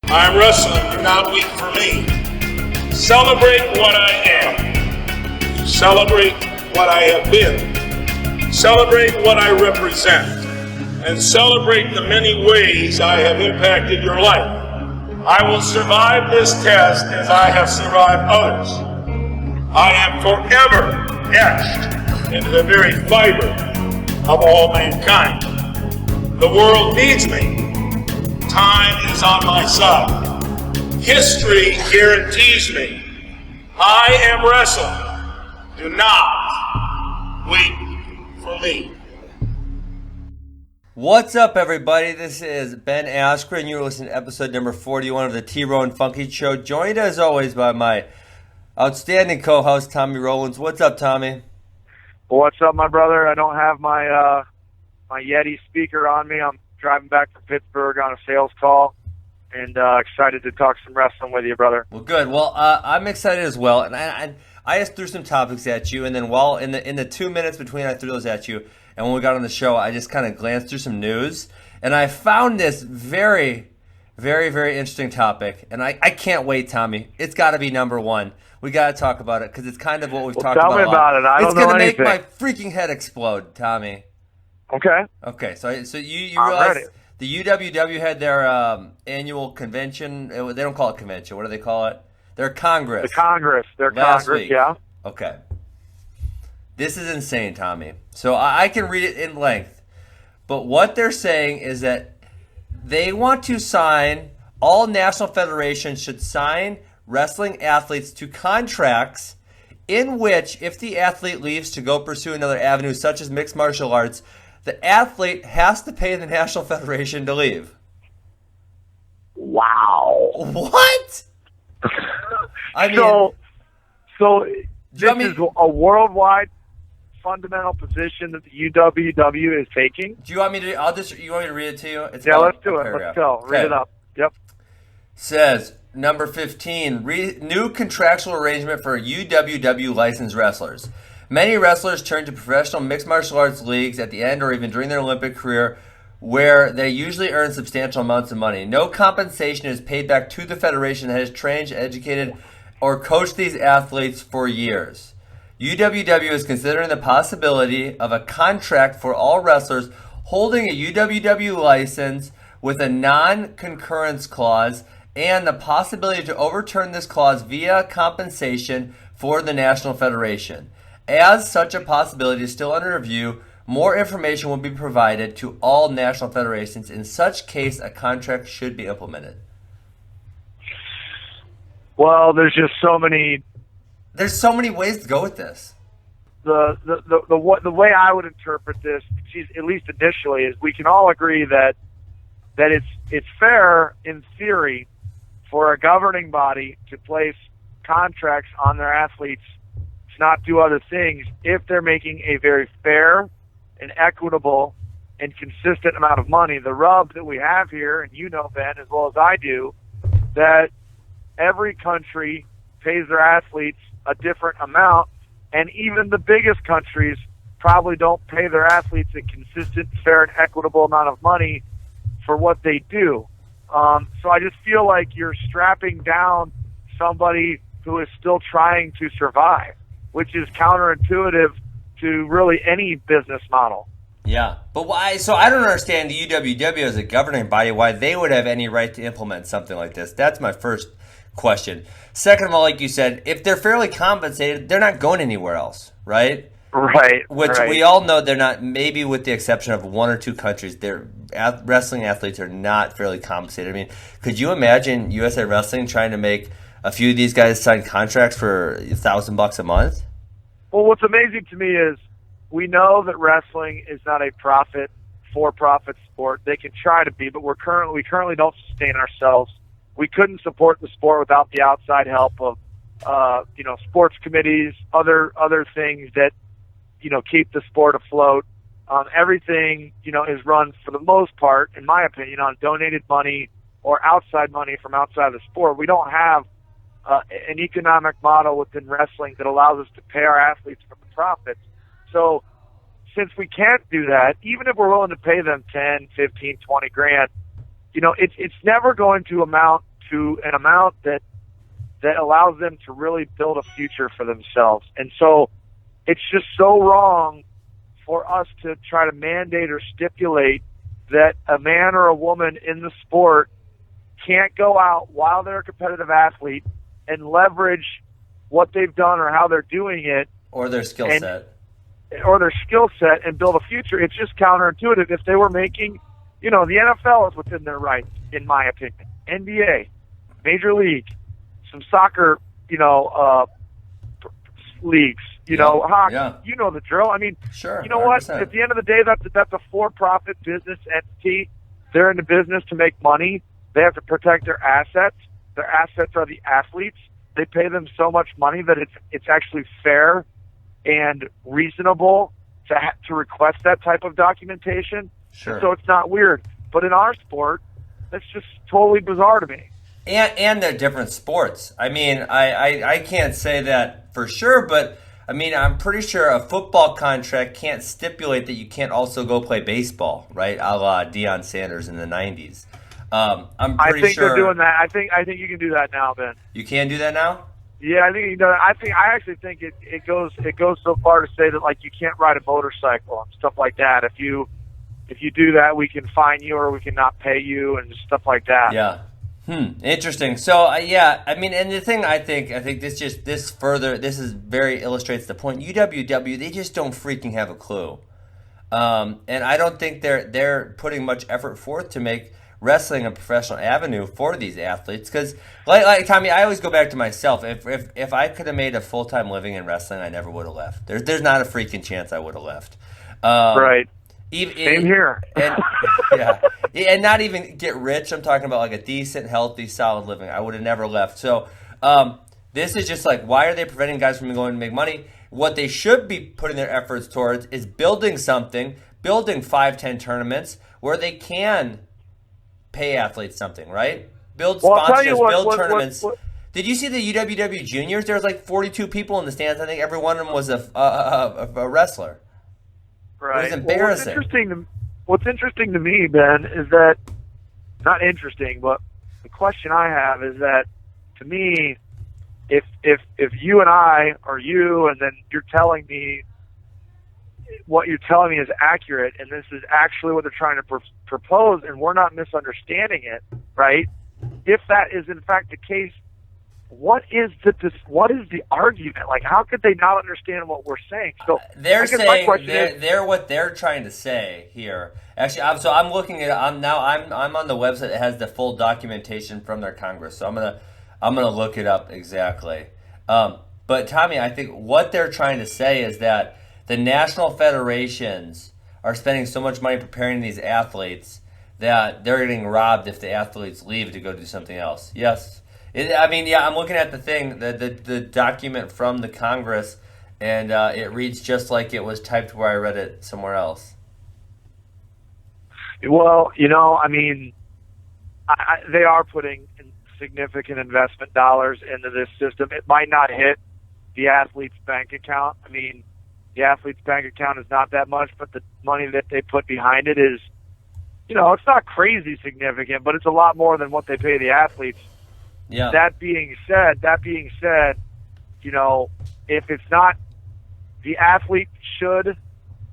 I'm wrestling, do not weep for me. Celebrate what I am. Celebrate what I have been. Celebrate what I represent. And celebrate the many ways I have impacted your life. I will survive this test as I have survived others. I am forever etched into the very fiber of all mankind. The world needs me. Time is on my side. History guarantees me. I am wrestling. Do not wait for me. What's up, everybody? This is Ben Askren. You're listening to episode number 41 of the T-Row Funky Show, joined as always by my outstanding co-host, Tommy Rollins. What's up, Tommy? What's up, my brother? I don't have my my Yeti speaker on me. I'm driving back from Pittsburgh on a sales call, and excited to talk some wrestling with you, brother. Well, good. Well, I'm excited as well, and I just threw some topics at you, and then while in the 2 minutes between I threw those at you, and when we got on the show, I just kind of glanced through some news, and I found this very, very, very interesting topic, and I can't wait, Tommy. It's got to be number one. We got to talk about it because it's kind of what we've talked about. Tell me about it. I don't know anything. It's going to make my freaking head explode, Tommy. Okay. Okay. So you realize the UWW had their annual convention. They don't call it convention. What do they call it? Their Congress. The Congress. Their last Congress. week. Yeah. Okay. This is insane, Tommy. So I can read it in length, but what they're saying is that they want to sign. All national federations should sign wrestling athletes to contracts in which, if the athlete leaves to go pursue another avenue, such as mixed martial arts, the athlete has to pay the national federation to leave. Wow. What? I mean, so this is a worldwide fundamental position that the UWW is taking. Do you want me to? You want me to read it to you? Let's do it. Let's go. Read it up. Yep. Says number 15, new contractual arrangement for UWW licensed wrestlers. Many wrestlers turn to professional mixed martial arts leagues at the end or even during their Olympic career, where they usually earn substantial amounts of money. No compensation is paid back to the federation that has trained, educated, or coached these athletes for years. UWW is considering the possibility of a contract for all wrestlers holding a UWW license with a non-concurrence clause and the possibility to overturn this clause via compensation for the National Federation. As such a possibility is still under review, more information will be provided to all national federations. In such case, a contract should be implemented. Well, there's just so many. There's so many ways to go with this. The way I would interpret this, at least initially, is we can all agree that it's fair in theory for a governing body to place contracts on their athletes to not do other things if they're making a very fair and equitable and consistent amount of money. The rub that we have here, and you know, Ben, as well as I do, that every country pays their athletes a different amount, and even the biggest countries probably don't pay their athletes a consistent, fair, and equitable amount of money for what they do. So I just feel like you're strapping down somebody who is still trying to survive, which is counterintuitive to really any business model. Yeah, but why? So I don't understand the UWW as a governing body, why they would have any right to implement something like this. That's my first question. Second of all, like you said, if they're fairly compensated, they're not going anywhere else, right? Right. Which we all know they're not, maybe with the exception of one or two countries, their wrestling athletes are not fairly compensated. I mean, could you imagine USA Wrestling trying to make a few of these guys sign contracts for $1,000 a month? Well, what's amazing to me is we know that wrestling is not a for-profit sport. They can try to be, but we currently don't sustain ourselves. We couldn't support the sport without the outside help of sports committees, other things that keep the sport afloat. Everything is run for the most part, in my opinion, on donated money or outside money from outside of the sport. We don't have an economic model within wrestling that allows us to pay our athletes from the profits. So since we can't do that, even if we're willing to pay them 10, 15, 20 grand, it's never going to amount to an amount that allows them to really build a future for themselves. And so it's just so wrong for us to try to mandate or stipulate that a man or a woman in the sport can't go out while they're a competitive athlete and leverage what they've done or how they're doing it. Or their skill set. Or their skill set and build a future. It's just counterintuitive. If they were making, the NFL is within their rights, in my opinion. NBA, Major League, some soccer, leagues, hockey, you know the drill. I mean, sure, you know 100%. What? At the end of the day, that's a for-profit business entity. They're in the business to make money. They have to protect their assets. Their assets are the athletes. They pay them so much money that it's actually fair and reasonable to request that type of documentation. Sure. So it's not weird. But in our sport, that's just totally bizarre to me. And they're different sports. I mean, I can't say that for sure, but I mean, I'm pretty sure a football contract can't stipulate that you can't also go play baseball, right? A la Deion Sanders in the 90s. I think they're doing that. I think you can do that now, Ben. You can do that now? Yeah, I think you can do that. I actually think it goes so far to say that like you can't ride a motorcycle and stuff like that. If you do that, we can fine you or we can not pay you and stuff like that. Yeah. Interesting. So I mean, and the thing I think this very illustrates the point. UWW, they just don't freaking have a clue, and I don't think they're putting much effort forth to make wrestling a professional avenue for these athletes. Because like Tommy, I always go back to myself. If I could have made a full-time living in wrestling, I never would have left. There's not a freaking chance I would have left. Right. Same here. And and not even get rich. I'm talking about like a decent, healthy, solid living. I would have never left. So this is just like, why are they preventing guys from going to make money? What they should be putting their efforts towards is building 5-10 tournaments where they can pay athletes something, right? Build sponsorships, build tournaments. Did you see the UWW juniors? There was like 42 people in the stands. I think every one of them was a wrestler. Right. It was embarrassing. What's interesting to me, Ben, is that, not interesting, but the question I have is that, to me, if you and I, or you, and then you're telling me what you're telling me is accurate, and this is actually what they're trying to propose, and we're not misunderstanding it, right? If that is in fact the case, what is the argument? Like, how could they not understand what we're saying? So they're saying they're what they're trying to say here. Actually, I'm looking at. I'm on the website that has the full documentation from their Congress. So I'm gonna look it up exactly. But Tommy, I think what they're trying to say is that the national federations are spending so much money preparing these athletes that they're getting robbed if the athletes leave to go do something else. Yes. I'm looking at the thing, the document from the Congress, and it reads just like it was typed where I read it somewhere else. Well, they are putting significant investment dollars into this system. It might not hit the athlete's bank account. I mean, the athlete's bank account is not that much, but the money that they put behind it is, it's not crazy significant, but it's a lot more than what they pay the athletes. Yeah. That being said, if it's not, the athlete should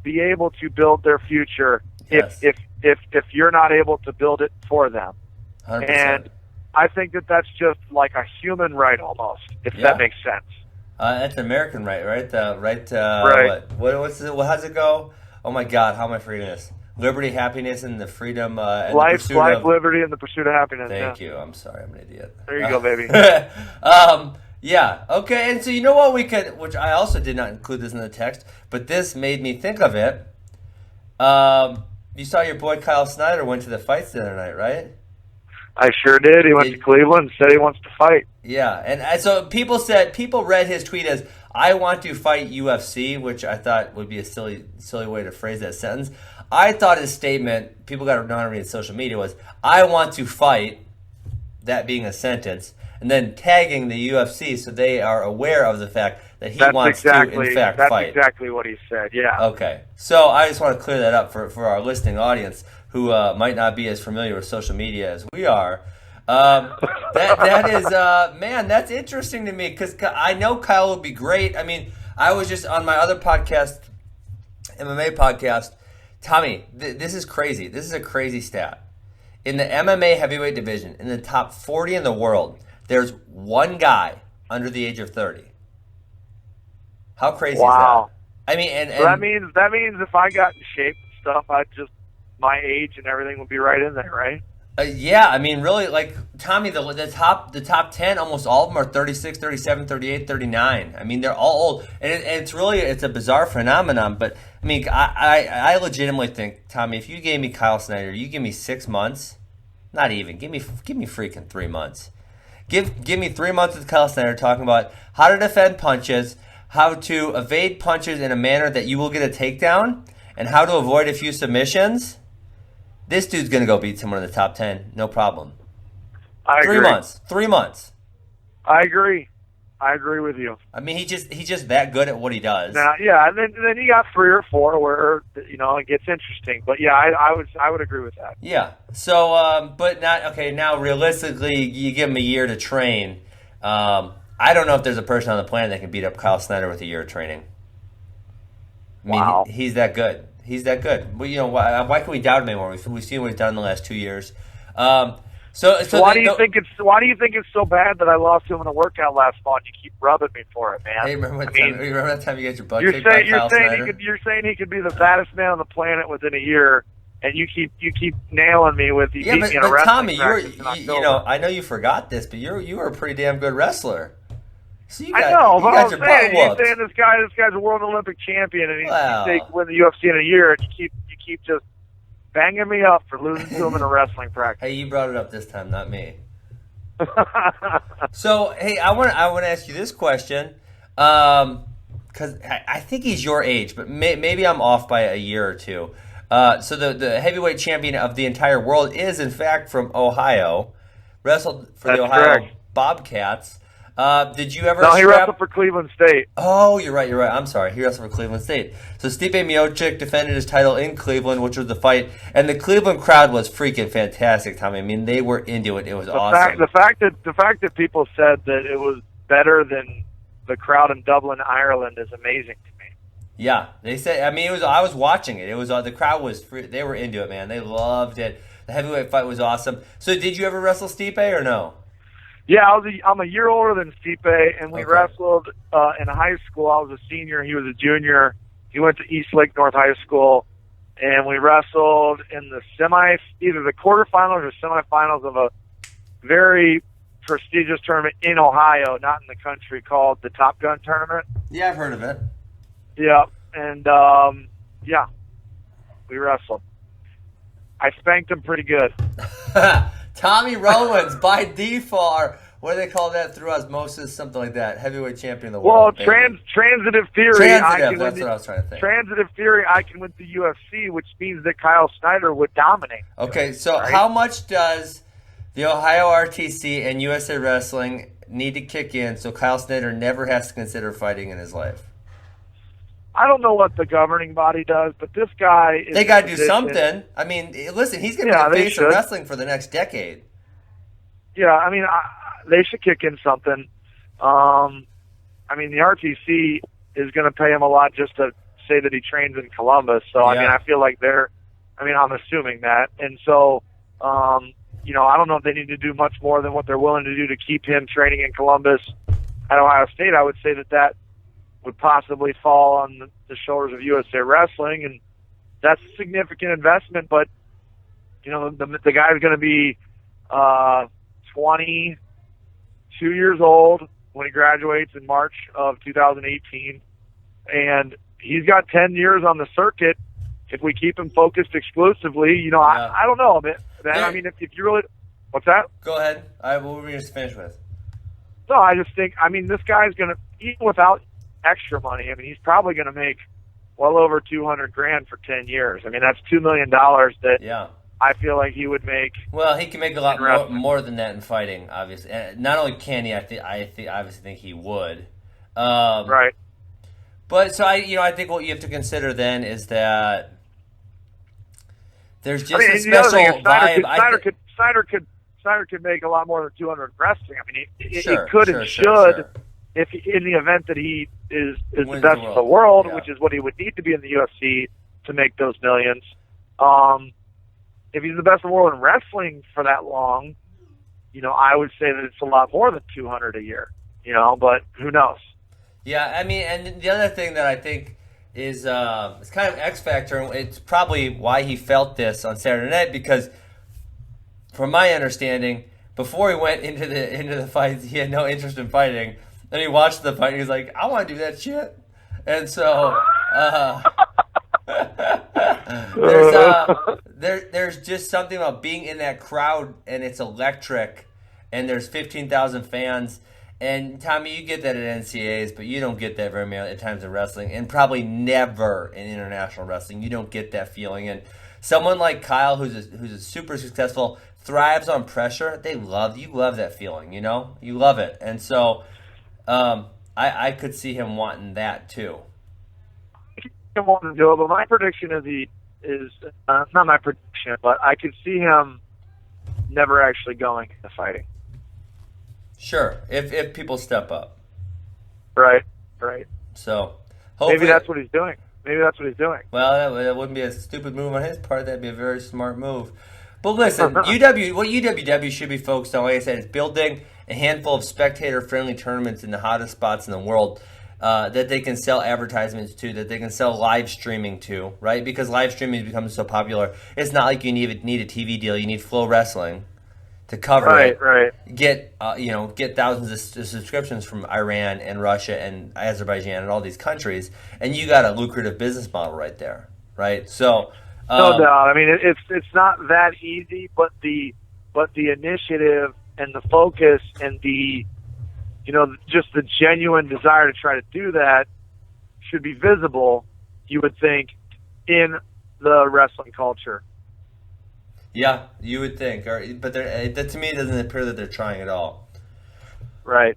be able to build their future. Yes. If you're not able to build it for them. 100%. And I think that's just like a human right almost, if that makes sense. That's American right? The right to right. How's it go? Oh my God, how am I forgetting this? Liberty, happiness, and the freedom. And life, liberty, and the pursuit of happiness. Thank you. I'm sorry, I'm an idiot. There you go, baby. Yeah. Okay. And so you know what we could, which I also did not include this in the text, but this made me think of it. You saw your boy Kyle Snyder went to the fights the other night, right? I sure did. He went to Cleveland and said he wants to fight. Yeah, and so people read his tweet as, I want to fight UFC, which I thought would be a silly way to phrase that sentence. I thought his statement, people got to know how to read social media, was, I want to fight, that being a sentence, and then tagging the UFC so they are aware of the fact that he wants to, in fact, fight. That's exactly what he said, yeah. Okay, so I just want to clear that up for our listening audience who might not be as familiar with social media as we are. That is man, that's interesting to me because I know Kyle would be great. I mean, I was just on my other podcast, MMA podcast. Tommy, this is crazy. This is a crazy stat. In the MMA heavyweight division, in the top 40 in the world, there's one guy under the age of 30. How crazy is that? I mean, and so that means if I got in shape and stuff, my age and everything would be right in there, right? Yeah, I mean, really, like, Tommy, the top 10, almost all of them are 36, 37, 38, 39. I mean, they're all old. And it's a bizarre phenomenon. But, I mean, I legitimately think, Tommy, if you gave me Kyle Snyder, you give me 6 months, not even, give me freaking 3 months. Give me 3 months with Kyle Snyder talking about how to defend punches, how to evade punches in a manner that you will get a takedown, and how to avoid a few submissions. This dude's going to go beat someone in the top 10, no problem. I agree. 3 months. I agree with you. I mean, he's just that good at what he does. Now, yeah, and then you got 3 or 4 where it gets interesting. But yeah, I would agree with that. Yeah. So, but not okay. Now, realistically, you give him a year to train. I don't know if there's a person on the planet that can beat up Kyle Snyder with a year of training. I mean, wow. He's that good. He's that good. Well, why can we doubt him anymore? We've seen what he's done in the last 2 years. So why do you think it's so bad that I lost to him in a workout last fall and you keep rubbing me for it, man? Hey, remember that time you got your butt you're kicked by Kyle Snyder? You're saying he could be the fattest man on the planet within a year, and you keep nailing me with he beat me in a wrestling Tommy, practice in October. I know you forgot this, but you were a pretty damn good wrestler. So I know, but I'm saying you're saying this guy's a world Olympic champion, and he win the UFC in a year, and you keep just banging me up for losing to him in a wrestling practice. Hey, you brought it up this time, not me. So, hey, I want to ask you this question, because I think he's your age, but maybe I'm off by a year or two. So the heavyweight champion of the entire world is, in fact, from Ohio, wrestled for the Ohio correct. Bobcats. Did you ever? No, he wrestled for Cleveland State. Oh, you're right. I'm sorry. He wrestled for Cleveland State. So Stipe Miocic defended his title in Cleveland, which was the fight, and the Cleveland crowd was freaking fantastic, Tommy. I mean, they were into it. It was awesome. The fact that people said that it was better than the crowd in Dublin, Ireland, is amazing to me. Yeah, they said. I mean, I was watching it. It was the crowd was they were into it, man. They loved it. The heavyweight fight was awesome. So, did you ever wrestle Stipe or no? Yeah, I'm a year older than Stipe, and we wrestled in high school. I was a senior, he was a junior. He went to East Lake North High School, and we wrestled in the either the quarterfinals or semifinals of a very prestigious tournament in Ohio, not in the country, called the Top Gun Tournament. Yeah, I've heard of it. Yeah, and we wrestled. I spanked him pretty good. Tommy Rowlands, by default, what do they call that through osmosis? Something like that. Heavyweight champion of the world. Well, transitive theory. Transitive, that's what I was trying to think. Transitive theory, I can win the UFC, which means that Kyle Snyder would dominate. Okay, so how much does the Ohio RTC and USA Wrestling need to kick in so Kyle Snyder never has to consider fighting in his life? I don't know what the governing body does, but this guy is... They got to do something. I mean, listen, he's going to be the face of wrestling for the next decade. Yeah, I mean, they should kick in something. I mean, the RTC is going to pay him a lot just to say that he trains in Columbus. So, I mean, I feel like I'm assuming that. And so, I don't know if they need to do much more than what they're willing to do to keep him training in Columbus at Ohio State. I would say that would possibly fall on the shoulders of USA Wrestling, and that's a significant investment. But the guy's going to be 22 years old when he graduates in March of 2018, and he's got 10 years on the circuit if we keep him focused exclusively. I don't know, man. I mean, if you really, what's that? Go ahead. What were we just finish with? No, I just think, this guy's going to, even without extra money, he's probably going to make well over $200,000 for 10 years. That's $2 million that I feel like he would make. Well, he can make a lot more than that in fighting, obviously. And not only can he, I obviously think he would. Right. But so I think what you have to consider then is that there's just a special vibe. Snyder could make a lot more than 200 wrestling. I mean, it Sure, could sure, and sure, should, sure. if in the event that he is the Wins best the in the world. world, Yeah. which is what he would need to be in the UFC to make those millions. If he's the best in the world in wrestling for that long, I would say that it's a lot more than 200 a year. But who knows? Yeah, I mean, and the other thing that I think is it's kind of X factor, and it's probably why he felt this on Saturday night, because from my understanding, before he went into the fight, he had no interest in fighting. Then he watched the fight and he's like, I want to do that shit. And so there's just something about being in that crowd, and it's electric, and there's 15,000 fans. And Tommy, you get that at NCAAs, but you don't get that very many times in wrestling, and probably never in international wrestling. You don't get that feeling. And someone like Kyle, who's a super successful, thrives on pressure. You love that feeling. You love it. And so I could see him wanting that too. I want to do it, but my prediction is not my prediction, but I could see him never actually going to fighting. Sure, if people step up. Right. So hopefully, maybe that's what he's doing. Well, that wouldn't be a stupid move on his part. That'd be a very smart move. But listen, what UWW should be focused on, like I said, is building a handful of spectator-friendly tournaments in the hottest spots in the world that they can sell advertisements to, that they can sell live streaming to, right? Because live streaming has become so popular. It's not like you need a TV deal. You need Flow Wrestling to cover it. Right. Get thousands of subscriptions from Iran and Russia and Azerbaijan and all these countries, and you got a lucrative business model right there, right? So no doubt. I mean, it's not that easy, but the initiative and the focus and the just the genuine desire to try to do that should be visible, you would think, in the wrestling culture. Yeah, you would think, but that to me it doesn't appear that they're trying at all. Right.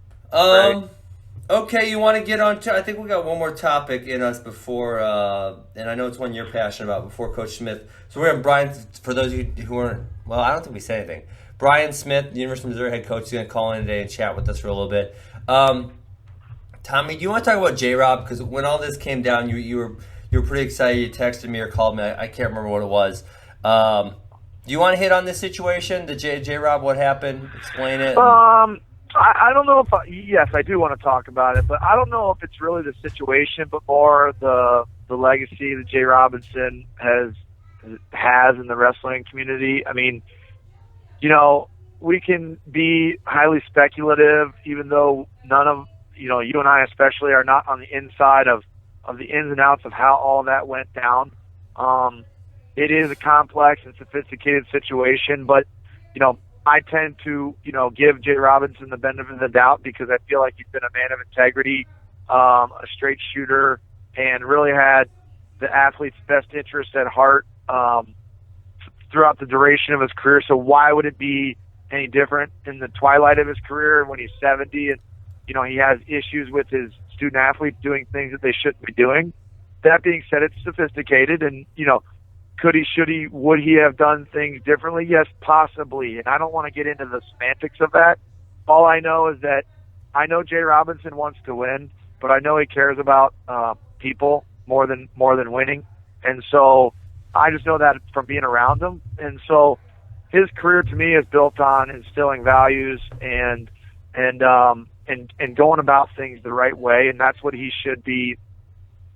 Okay, you want to get on to? I think we got one more topic in us before, and I know it's one you're passionate about. Before Coach Smith, so we're having Brian. For those of you who weren't, well, I don't think we said anything. Brian Smith, the University of Missouri head coach, is going to call in today and chat with us for a little bit. Tommy, do you want to talk about J-Rob? Because when all this came down, you were pretty excited. You texted me or called me. I can't remember what it was. Do you want to hit on this situation, the J-Rob, what happened? Explain it. I don't know if yes, I do want to talk about it, but I don't know if it's really the situation, but more the legacy that Jay Robinson has in the wrestling community. I mean, we can be highly speculative, even though none of you and I especially are not on the inside of the ins and outs of how all that went down. It is a complex and sophisticated situation, but I tend to, give Jay Robinson the benefit of the doubt because I feel like he's been a man of integrity, a straight shooter, and really had the athlete's best interest at heart throughout the duration of his career. So why would it be any different in the twilight of his career when he's 70 and, he has issues with his student athletes doing things that they shouldn't be doing? That being said, it's sophisticated and, could he, should he, would he have done things differently? Yes, possibly. And I don't want to get into the semantics of that. All I know is that I know Jay Robinson wants to win, but I know he cares about people more than winning. And so I just know that from being around him. And so his career to me is built on instilling values and going about things the right way. And that's what he should be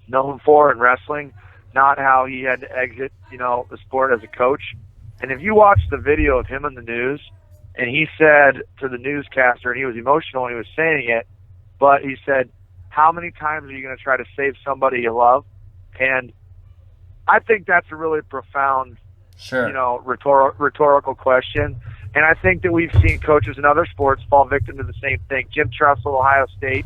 known for in wrestling. Not how he had to exit, the sport as a coach. And if you watch the video of him in the news, and he said to the newscaster, and he was emotional when he was saying it, but he said, how many times are you going to try to save somebody you love? And I think that's a really profound, rhetorical question. And I think that we've seen coaches in other sports fall victim to the same thing. Jim Tressel, Ohio State,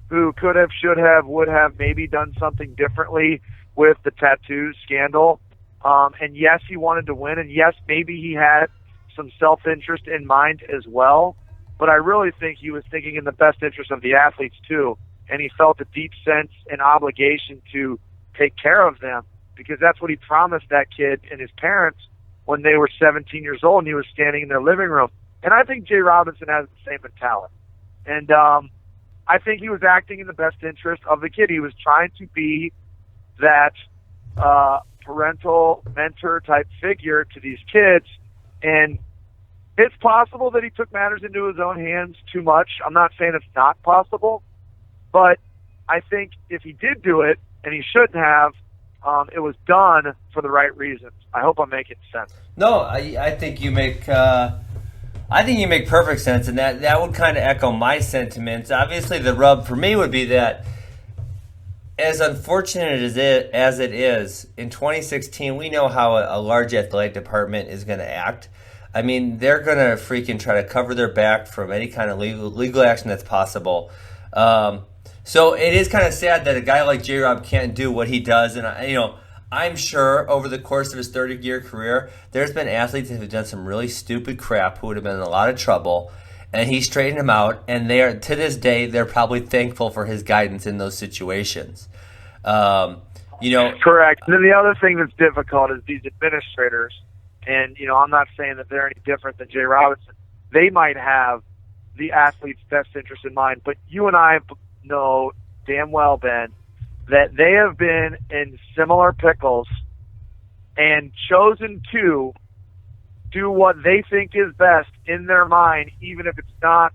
who could have, should have, would have maybe done something differently with the tattoo scandal. And yes, he wanted to win. And yes, maybe he had some self-interest in mind as well. But I really think he was thinking in the best interest of the athletes too. And he felt a deep sense and obligation to take care of them because that's what he promised that kid and his parents when they were 17 years old and he was standing in their living room. And I think Jay Robinson has the same mentality. And I think he was acting in the best interest of the kid. He was trying to be that parental mentor type figure to these kids. And it's possible that he took matters into his own hands too much. I'm not saying it's not possible, but I think if he did do it, and he shouldn't have, it was done for the right reasons. I hope I'm making sense. No, I think you make perfect sense, and that would kind of echo my sentiments. Obviously, the rub for me would be that, as unfortunate as it is, in 2016, we know how a large athletic department is going to act. I mean, they're going to freaking try to cover their back from any kind of legal action that's possible. So it is kind of sad that a guy like J-Rob can't do what he does. And, I'm sure over the course of his 30-year career, there's been athletes that have done some really stupid crap who would have been in a lot of trouble. And he straightened them out. And to this day, they're probably thankful for his guidance in those situations. Correct. And then the other thing that's difficult is these administrators. And, I'm not saying that they're any different than Jay Robinson. They might have the athlete's best interest in mind. But you and I know damn well, Ben, that they have been in similar pickles and chosen to do what they think is best in their mind, even if it's not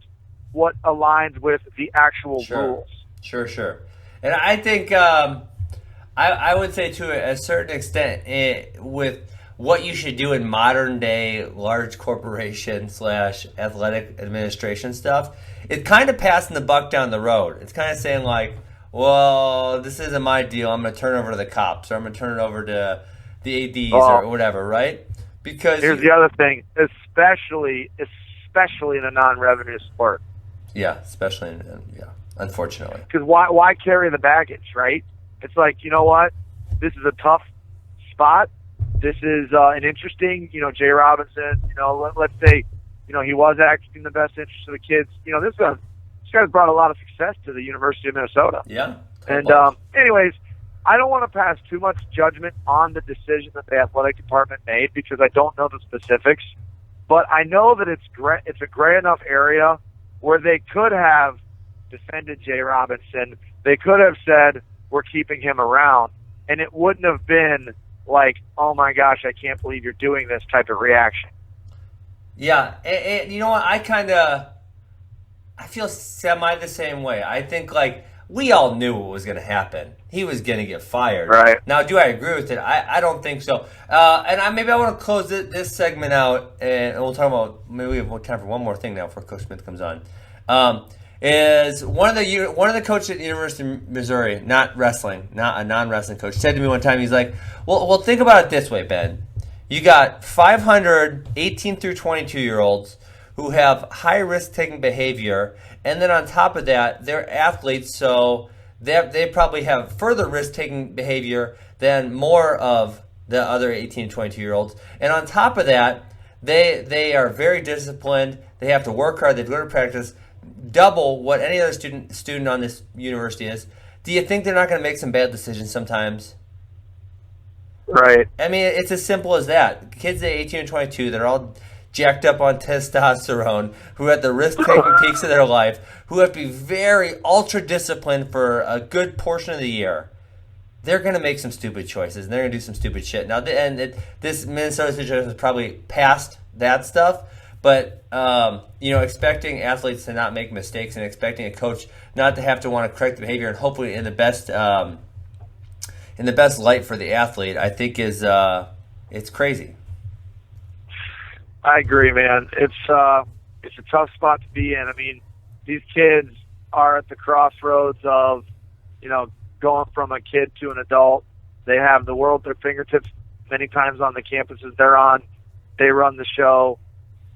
what aligns with the actual rules. Sure. And I think I would say to a certain extent with what you should do in modern day large corporation / athletic administration stuff, it's kind of passing the buck down the road. It's kind of saying like, well, this isn't my deal. I'm going to turn it over to the cops, or I'm going to turn it over to the ADs or whatever, right? Because here's the other thing, especially in a non-revenue sport. Yeah, especially unfortunately. Because why carry the baggage, right? It's like, you know what? This is a tough spot. This is an interesting, Jay Robinson. Let's say, he was acting in the best interest of the kids. This guy's brought a lot of success to the University of Minnesota. Yeah. And anyways, I don't want to pass too much judgment on the decision that the athletic department made because I don't know the specifics. But I know that it's a gray enough area where they could have defended Jay Robinson. They could have said, we're keeping him around. And it wouldn't have been like, oh my gosh, I can't believe you're doing this type of reaction. Yeah. And you know what? I feel semi the same way. I think we all knew what was going to happen. He was going to get fired. Right. Now, do I agree with it? I don't think so. And maybe I want to close this segment out, and we'll talk about, maybe we have time for one more thing now before Coach Smith comes on. Is one of the coaches at the University of Missouri, not wrestling, not a non-wrestling coach, said to me one time, he's like, well, think about it this way, Ben. You got 500 18 through 22-year-olds who have high risk-taking behavior, and then on top of that, they're athletes, so they probably have further risk-taking behavior than more of the other 18 to 22-year-olds. And on top of that, they are very disciplined. They have to work hard. They go to practice, double what any other student on this university is. Do you think they're not going to make some bad decisions sometimes? Right. I mean, it's as simple as that. Kids at 18 and 22, they're all jacked up on testosterone, who are at the risk-taking peaks of their life, who have to be very ultra-disciplined for a good portion of the year. They're going to make some stupid choices, and they're going to do some stupid shit. Now, this Minnesota situation is probably past that stuff, but expecting athletes to not make mistakes and expecting a coach not to have to want to correct the behavior and hopefully in the best light for the athlete, I think is it's crazy. I agree, man. It's a tough spot to be in. I mean, these kids are at the crossroads of, going from a kid to an adult. They have the world at their fingertips many times on the campuses they're on. They run the show.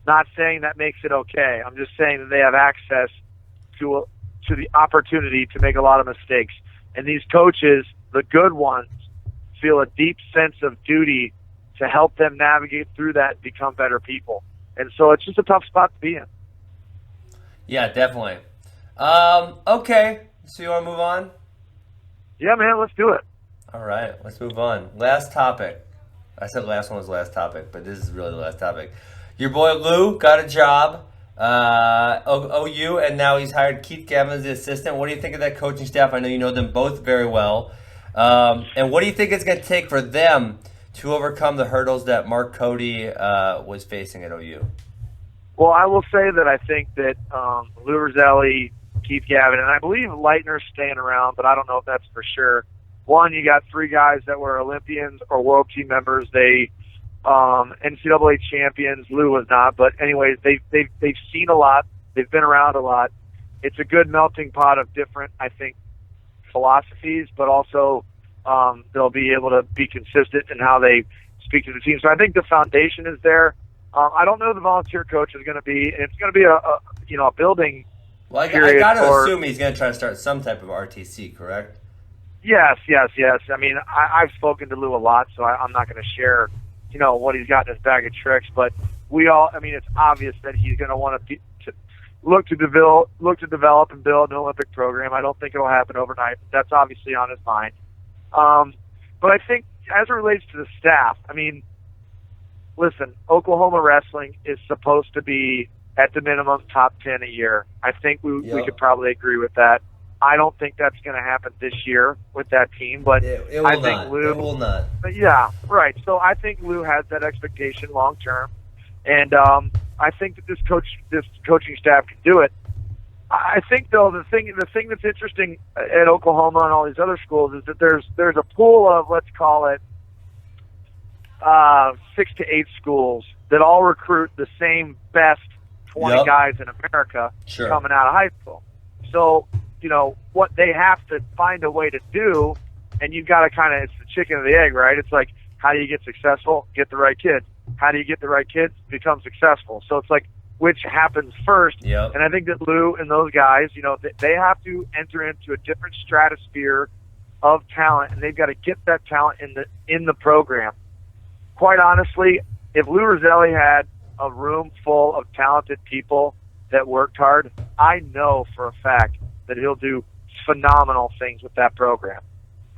Not saying that makes it okay. I'm just saying that they have access to the opportunity to make a lot of mistakes. And these coaches, the good ones, feel a deep sense of duty to help them navigate through that and become better people. And so it's just a tough spot to be in. Yeah, definitely. Okay, so you want to move on? Yeah, man, let's do it. All right, let's move on. Last topic. I said last one was last topic, but this is really the last topic. Your boy Lou got a job, OU, and now he's hired Keith Gavin as the assistant. What do you think of that coaching staff? I know you know them both very well. And what do you think it's going to take for them to overcome the hurdles that Mark Cody was facing at OU? Well, I will say that I think that Lou Rosselli, Keith Gavin, and I believe Leitner's staying around, but I don't know if that's for sure. One, you got 3 guys that were Olympians or world team members. They NCAA champions. Lou was not, but anyways, they've seen a lot. They've been around a lot. It's a good melting pot of different, I think, philosophies, but also they'll be able to be consistent in how they speak to the team. So I think the foundation is there. I don't know who the volunteer coach is going to be. It's going to be a building. Well, I got to assume he's going to try to start some type of RTC, correct? Yes. I mean, I've spoken to Lou a lot, so I'm not going to share, what he's got in his bag of tricks. But it's obvious that he's going to want to look to develop and build an Olympic program. I don't think it'll happen overnight. But that's obviously on his mind. But I think as it relates to the staff, I mean, listen, Oklahoma wrestling is supposed to be at the minimum top 10 a year. I think we could probably agree with that. I don't think that's going to happen this year with that team, but I think Lou. It will not. Yeah, right. So I think Lou has that expectation long term, and I think that this coaching staff can do it. I think though the thing that's interesting at Oklahoma and all these other schools is that there's a pool of, let's call it 6 to 8 schools that all recruit the same best 20 guys in America coming out of high school. So, what they have to find a way to do, and you've got to it's the chicken or the egg, right? It's like, how do you get successful? Get the right kids. How do you get the right kids? Become successful. So it's like, which happens first? Yep. And I think that Lou and those guys, they have to enter into a different stratosphere of talent, and they've got to get that talent in the program. Quite honestly, if Lou Rosselli had a room full of talented people that worked hard, I know for a fact that he'll do phenomenal things with that program.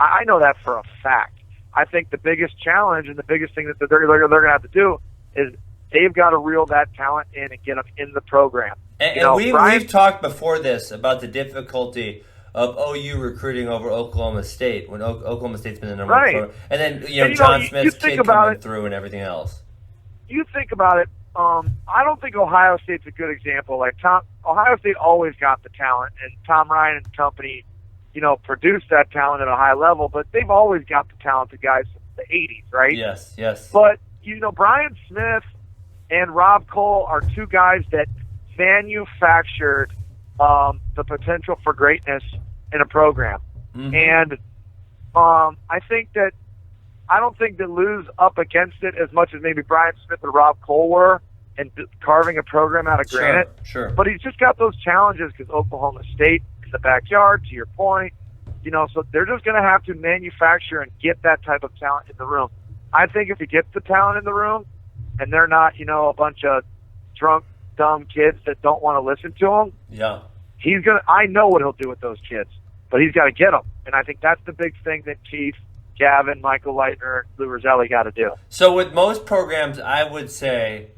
I know that for a fact. I think the biggest challenge and the biggest thing that they're going to have to do is they've got to reel that talent in and get them in the program. And we've talked before this about the difficulty of OU recruiting over Oklahoma State when Oklahoma State's been the number one program. And then, John Smith's kid coming through and everything else. You think about it, I don't think Ohio State's a good example. Like Ohio State always got the talent, and Tom Ryan and company, produced that talent at a high level, but they've always got the talented guys since the 80s, right? Yes. But, Brian Smith and Rob Cole are 2 guys that manufactured the potential for greatness in a program. Mm-hmm. And I don't think that Lou's up against it as much as maybe Brian Smith and Rob Cole were and carving a program out of granite. Sure. But he's just got those challenges because Oklahoma State in the backyard, to your point. So they're just going to have to manufacture and get that type of talent in the room. I think if he gets the talent in the room and they're not, a bunch of drunk, dumb kids that don't want to listen to him, I know what he'll do with those kids, but he's got to get them. And I think that's the big thing that Keith, Gavin, Michael Leitner, and Lou Rosselli got to do. So with most programs, I would say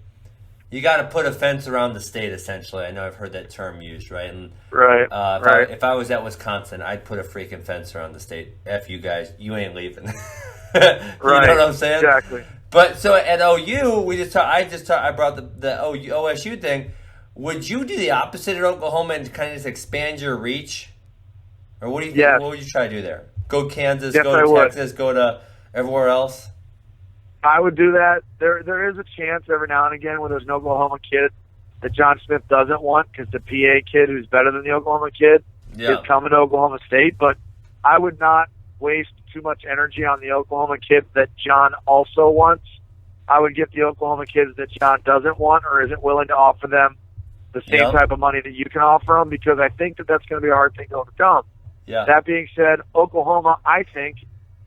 you got to put a fence around the state, essentially. I know I've heard that term used, right? And, if I was at Wisconsin, I'd put a freaking fence around the state. F you guys, you ain't leaving. You know what I'm saying? Exactly. But so at OU, I brought the OSU thing. Would you do the opposite at Oklahoma and kind of just expand your reach? Or what do you think? Yes. What would you try to do there? Go Kansas, yes, go to Texas, go to everywhere else? I would do that. There is a chance every now and again when there's an Oklahoma kid that John Smith doesn't want because the PA kid who's better than the Oklahoma kid is coming to Oklahoma State. But I would not waste too much energy on the Oklahoma kids that John also wants. I would get the Oklahoma kids that John doesn't want or isn't willing to offer them the same type of money that you can offer them, because I think that that's going to be a hard thing to overcome. Yeah. That being said, Oklahoma, I think,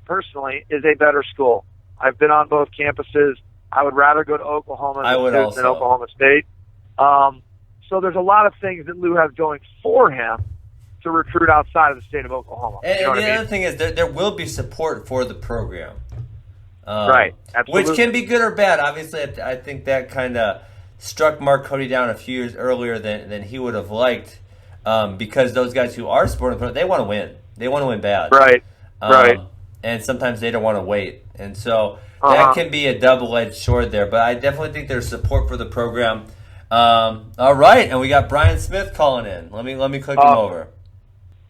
personally, is a better school. I've been on both campuses. I would rather go to Oklahoma than Oklahoma State. So there's a lot of things that Lou has going for him to recruit outside of the state of Oklahoma. And the other thing is there will be support for the program. Right, absolutely. Which can be good or bad. Obviously, I think that kind of struck Mark Cody down a few years earlier than he would have liked, because those guys who are sporting, they want to win. They want to win bad. Right. Right. And sometimes they don't want to wait. And so that can be a double-edged sword there. But I definitely think there's support for the program. All right, and we got Brian Smith calling in. Let me click him over.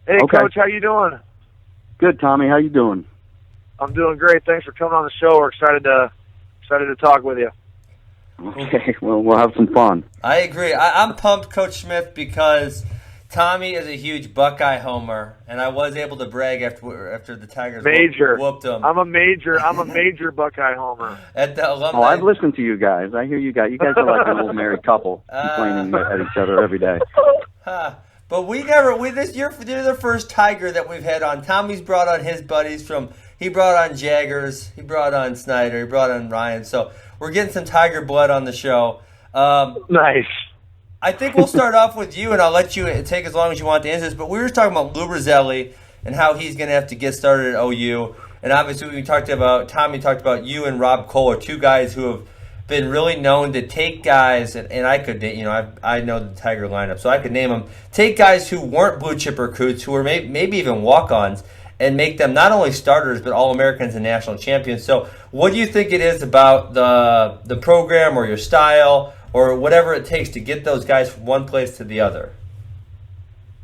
Hey, okay. Coach, how you doing? Good, Tommy. How you doing? I'm doing great. Thanks for coming on the show. We're excited to talk with you. Okay, well, we'll have some fun. I agree. I'm pumped, Coach Smith, because Tommy is a huge Buckeye homer, and I was able to brag after the Tigers whooped them. I'm a major Buckeye homer. At the alumni. Oh, I've listened to you guys. I hear you guys. You guys are like an old married couple, complaining at each other every day. But you're the first Tiger that we've had on. Tommy's brought on his buddies he brought on Jaggers, he brought on Snyder, he brought on Ryan. So we're getting some Tiger blood on the show. Nice. I think we'll start off with you, and I'll let you take as long as you want to answer this. But we were talking about Lou Rosselli and how he's going to have to get started at OU. And obviously Tommy talked about you and Rob Cole are two guys who have been really known to take guys, and I could, I know the Tiger lineup, so I could name them. Take guys who weren't blue chip recruits, who were maybe even walk-ons, and make them not only starters but All-Americans and national champions. So what do you think it is about the program or your style or whatever it takes to get those guys from one place to the other?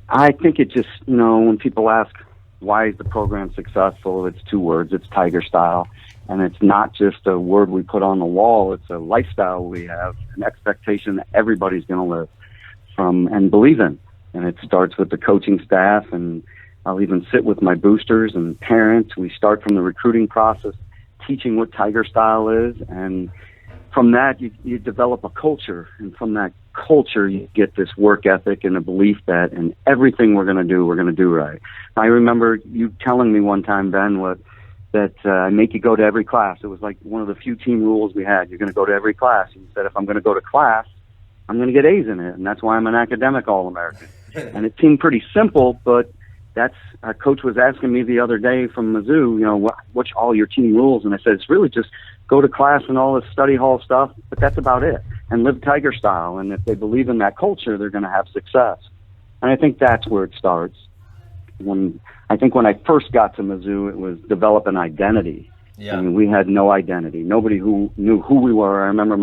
I think it just, when people ask why is the program successful, it's two words. It's TigerStyle. And it's not just a word we put on the wall. It's a lifestyle we have, an expectation that everybody's going to live from and believe in. And it starts with the coaching staff, and I'll even sit with my boosters and parents. We start from the recruiting process, teaching what TigerStyle is, and from that you develop a culture, and from that culture you get this work ethic and a belief that in everything we're going to do right. I remember you telling me one time, Ben, that I make you go to every class. It was like one of the few team rules we had. You're going to go to every class. You said, if I'm going to go to class, I'm going to get A's in it, and that's why I'm an academic All-American. And it seemed pretty simple, but our coach was asking me the other day from Mizzou, what's all your team rules? And I said, it's really just go to class and all this study hall stuff, but that's about it. And live TigerStyle. And if they believe in that culture, they're going to have success. And I think that's where it starts. When I first got to Mizzou, it was develop an identity. Yeah. I mean, we had no identity. Nobody who knew who we were. I remember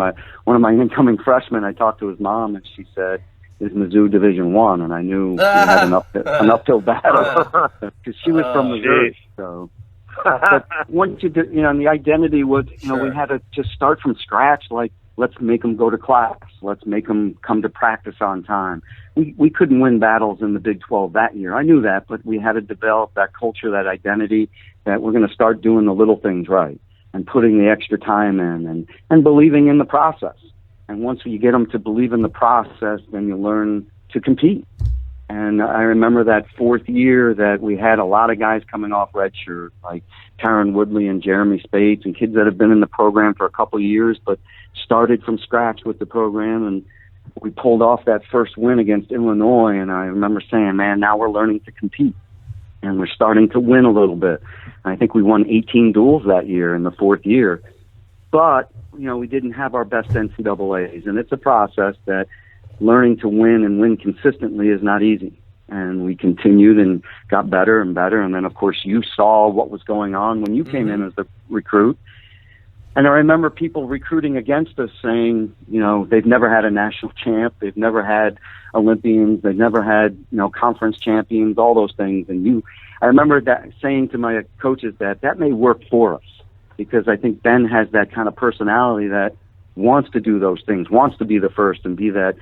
one of my incoming freshmen, I talked to his mom, and she said, is Mizzou Division I? And I knew we had an uphill battle because she was from Missouri. So, but once you did, and the identity was, we had to just start from scratch. Like, let's make them go to class. Let's make them come to practice on time. We couldn't win battles in the Big 12 that year. I knew that, but we had to develop that culture, that identity, that we're going to start doing the little things right and putting the extra time in and believing in the process. And once you get them to believe in the process, then you learn to compete. And I remember that fourth year that we had a lot of guys coming off redshirt, like Taron Woodley and Jeremy Spates, and kids that have been in the program for a couple of years, but started from scratch with the program. And we pulled off that first win against Illinois. And I remember saying, man, now we're learning to compete. And we're starting to win a little bit. And I think we won 18 duels that year in the fourth year. But, we didn't have our best NCAAs. And it's a process that learning to win and win consistently is not easy. And we continued and got better and better. And then, of course, you saw what was going on when you came in as the recruit. And I remember people recruiting against us saying, they've never had a national champ. They've never had Olympians. They've never had, conference champions, all those things. And I remember that saying to my coaches that may work for us because I think Ben has that kind of personality that wants to do those things, wants to be the first and be that,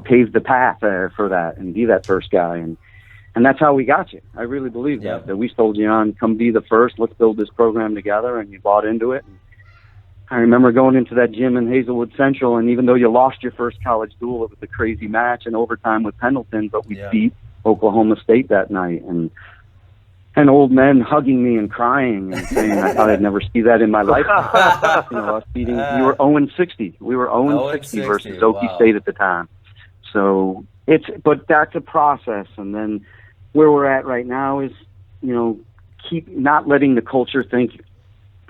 pave the path for that and be that first guy. And that's how we got you. I really believe that we sold you on, come be the first, let's build this program together, and you bought into it. And I remember going into that gym in Hazelwood Central, and even though you lost your first college duel, it was a crazy match in overtime with Pendleton, but we beat Oklahoma State that night. And old men hugging me and crying and saying, I thought I'd never see that in my life. Us beating, we were 0-60. We were 0-60 versus Okie State at the time. So but that's a process. And then where we're at right now is, keep not letting the culture think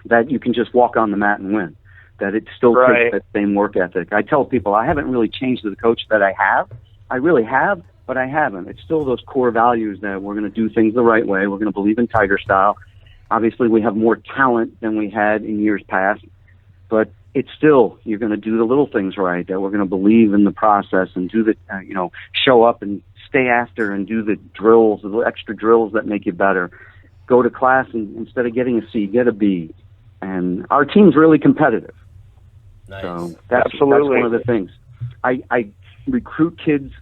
that you can just walk on the mat and win. that it still Right. takes that same work ethic. I tell people I haven't really changed the coach that I have. I really have, but I haven't. It's still those core values that we're going to do things the right way. We're going to believe in TigerStyle. Obviously, we have more talent than we had in years past, but it's still, you're going to do the little things right, that we're going to believe in the process and do the, show up and stay after and do the drills, the extra drills that make you better. Go to class and instead of getting a C, get a B. And our team's really competitive. Nice. So that's Absolutely. one of the things. I recruit kids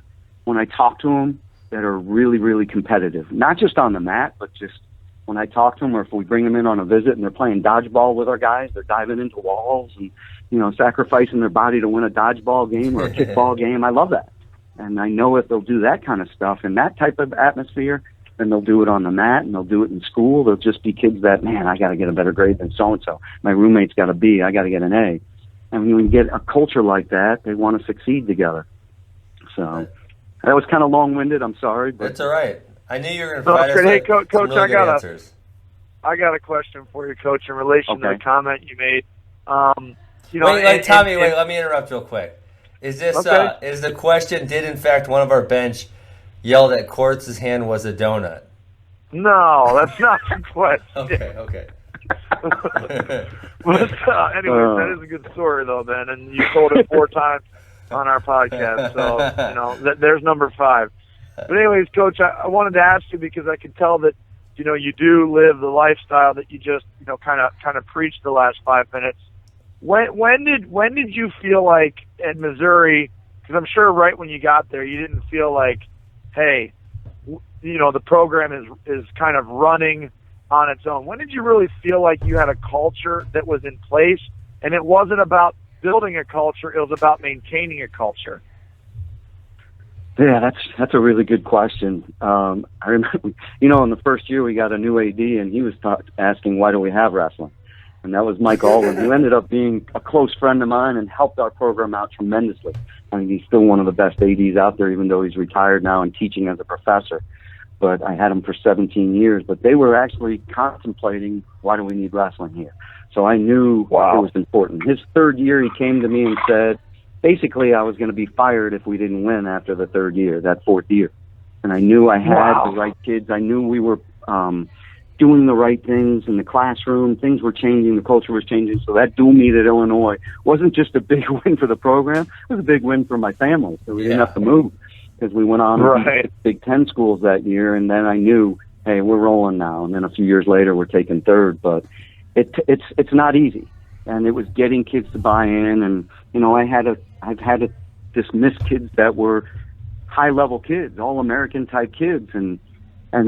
when I talk to them that are really, really competitive, not just on the mat, but just when I talk to them, or if we bring them in on a visit and they're playing dodgeball with our guys, they're diving into walls and, sacrificing their body to win a dodgeball game or a kickball game. I love that. And I know if they'll do that kind of stuff in that type of atmosphere, then they'll do it on the mat and they'll do it in school. They'll just be kids that, man, I got to get a better grade than so-and-so. My roommate's got a B. I got to get an A. And when you get a culture like that, they want to succeed together. So that was kind of long-winded. I'm sorry. But That's all right. I knew you were going to provide us Hey, some Coach, really good answers. I got a question for you, Coach, in relation to the comment you made. Tommy, let me interrupt real quick. Is this Okay. is the question, did in fact one of our bench yell that Quartz's hand was a donut? No, that's not the question. Okay. But anyways, that is a good story, though, Ben, and you told it 4 times on our podcast. So, there's number 5. But anyways, Coach, I wanted to ask you because I could tell that, you do live the lifestyle that you just, kind of preached the last 5 minutes. When did you feel like at Missouri, because I'm sure right when you got there, you didn't feel like, hey, the program is kind of running on its own. When did you really feel like you had a culture that was in place, and it wasn't about building a culture, it was about maintaining a culture? Yeah, that's a really good question. I remember, in the first year we got a new AD, and he was asking, why do we have wrestling? And that was Mike Alden, who ended up being a close friend of mine and helped our program out tremendously. I mean, he's still one of the best ADs out there, even though he's retired now and teaching as a professor. But I had him for 17 years. But they were actually contemplating, why do we need wrestling here? So I knew it was important. His third year, he came to me and said, basically, I was going to be fired if we didn't win after the third year, that 4th year. And I knew I had the right kids. I knew we were doing the right things in the classroom. Things were changing. The culture was changing. So that dual meet at Illinois wasn't just a big win for the program. It was a big win for my family. So we didn't have to move because we went on to beat Big Ten schools that year. And then I knew, hey, we're rolling now. And then a few years later, we're taking third. But it's not easy. And it was getting kids to buy in. And, I've had to dismiss kids that were high-level kids, all-American type kids. And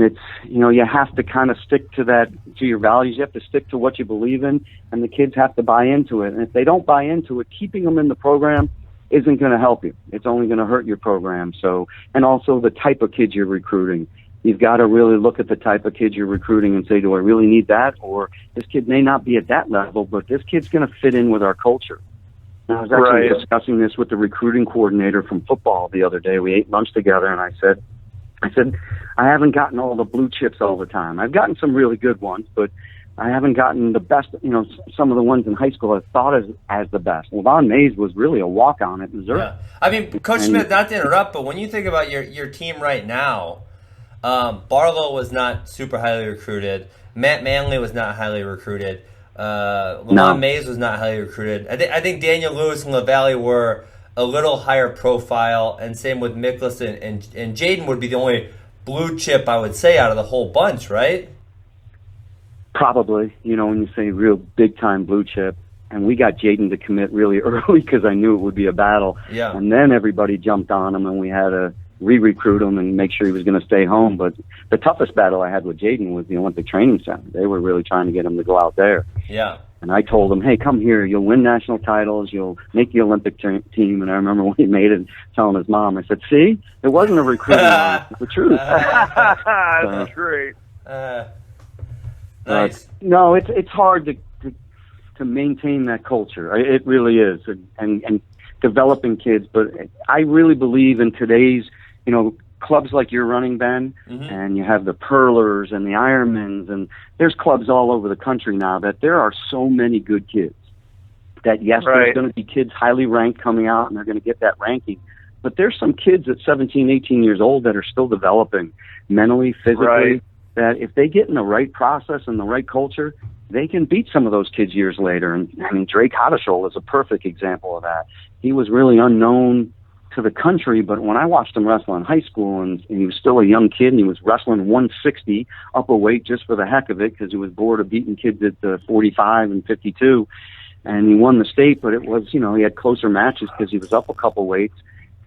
it's, you have to kind of stick to your values. You have to stick to what you believe in, and the kids have to buy into it. And if they don't buy into it, keeping them in the program isn't going to help you. It's only going to hurt your program. So, and also the type of kids you're recruiting. You've got to really look at the type of kids you're recruiting and say, do I really need that? Or this kid may not be at that level, but this kid's going to fit in with our culture. And I was actually discussing this with the recruiting coordinator from football the other day. We ate lunch together, and I said, I haven't gotten all the blue chips all the time. I've gotten some really good ones, but I haven't gotten the best, some of the ones in high school I thought as the best. Well, Von Mays was really a walk-on at Missouri. Yeah. I mean, Coach Smith, not to interrupt, but when you think about your team right now, Barlow was not super highly recruited. Matt Manley was not highly recruited. Lamont Mays was not highly recruited. I think Daniel Lewis and LaValle were a little higher profile, and same with Miklas and J'den would be the only blue chip, I would say, out of the whole bunch, right? Probably, when you say real big-time blue chip. And we got J'den to commit really early because I knew it would be a battle. Yeah. And then everybody jumped on him, and we had to re-recruit him and make sure he was going to stay home. But the toughest battle I had with J'den was the Olympic Training Center. They were really trying to get him to go out there. Yeah. And I told him, hey, come here. You'll win national titles. You'll make the Olympic team. And I remember when he made it, telling his mom, I said, see, it wasn't a recruiting line. It's the truth. That's great. Nice. No, it's hard to maintain that culture. It really is. And developing kids. But I really believe in today's, clubs like you're running, Ben, and you have the Pearlers and the Ironmans, and there's clubs all over the country now that there are so many good kids that yes, there's going to be kids highly ranked coming out and they're going to get that ranking. But there's some kids at 17, 18 years old that are still developing mentally, physically, that if they get in the right process and the right culture, they can beat some of those kids years later. And I mean, Drake Hottishole is a perfect example of that. He was really unknown to the country, but when I watched him wrestle in high school, and he was still a young kid, and he was wrestling 160 upper weight just for the heck of it, because he was bored of beating kids at 45 and 52, and he won the state, but it was, you know, he had closer matches because he was up a couple weights.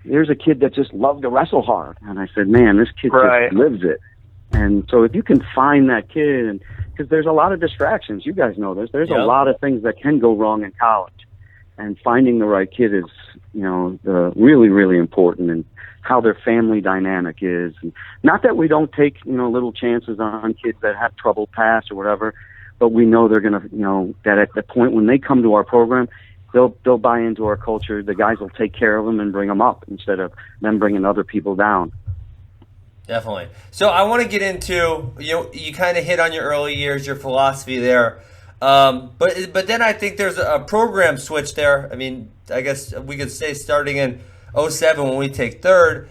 There's a kid that just loved to wrestle hard, and I said, man, this kid just lives it. And so if you can find that kid, and because there's a lot of distractions, you guys know this, there's a lot of things that can go wrong in college. And finding the right kid is, you know, really, really important, and how their family dynamic is. And not that we don't take, you know, little chances on kids that have troubled past or whatever, but we know they're going to, you know, that at the point when they come to our program, they'll buy into our culture. The guys will take care of them and bring them up instead of them bringing other people down. Definitely. So I want to get into, you know, you kind of hit on your early years, your philosophy there. But then I think there's a program switch there. I mean, I guess we could say starting in 07 when we take third.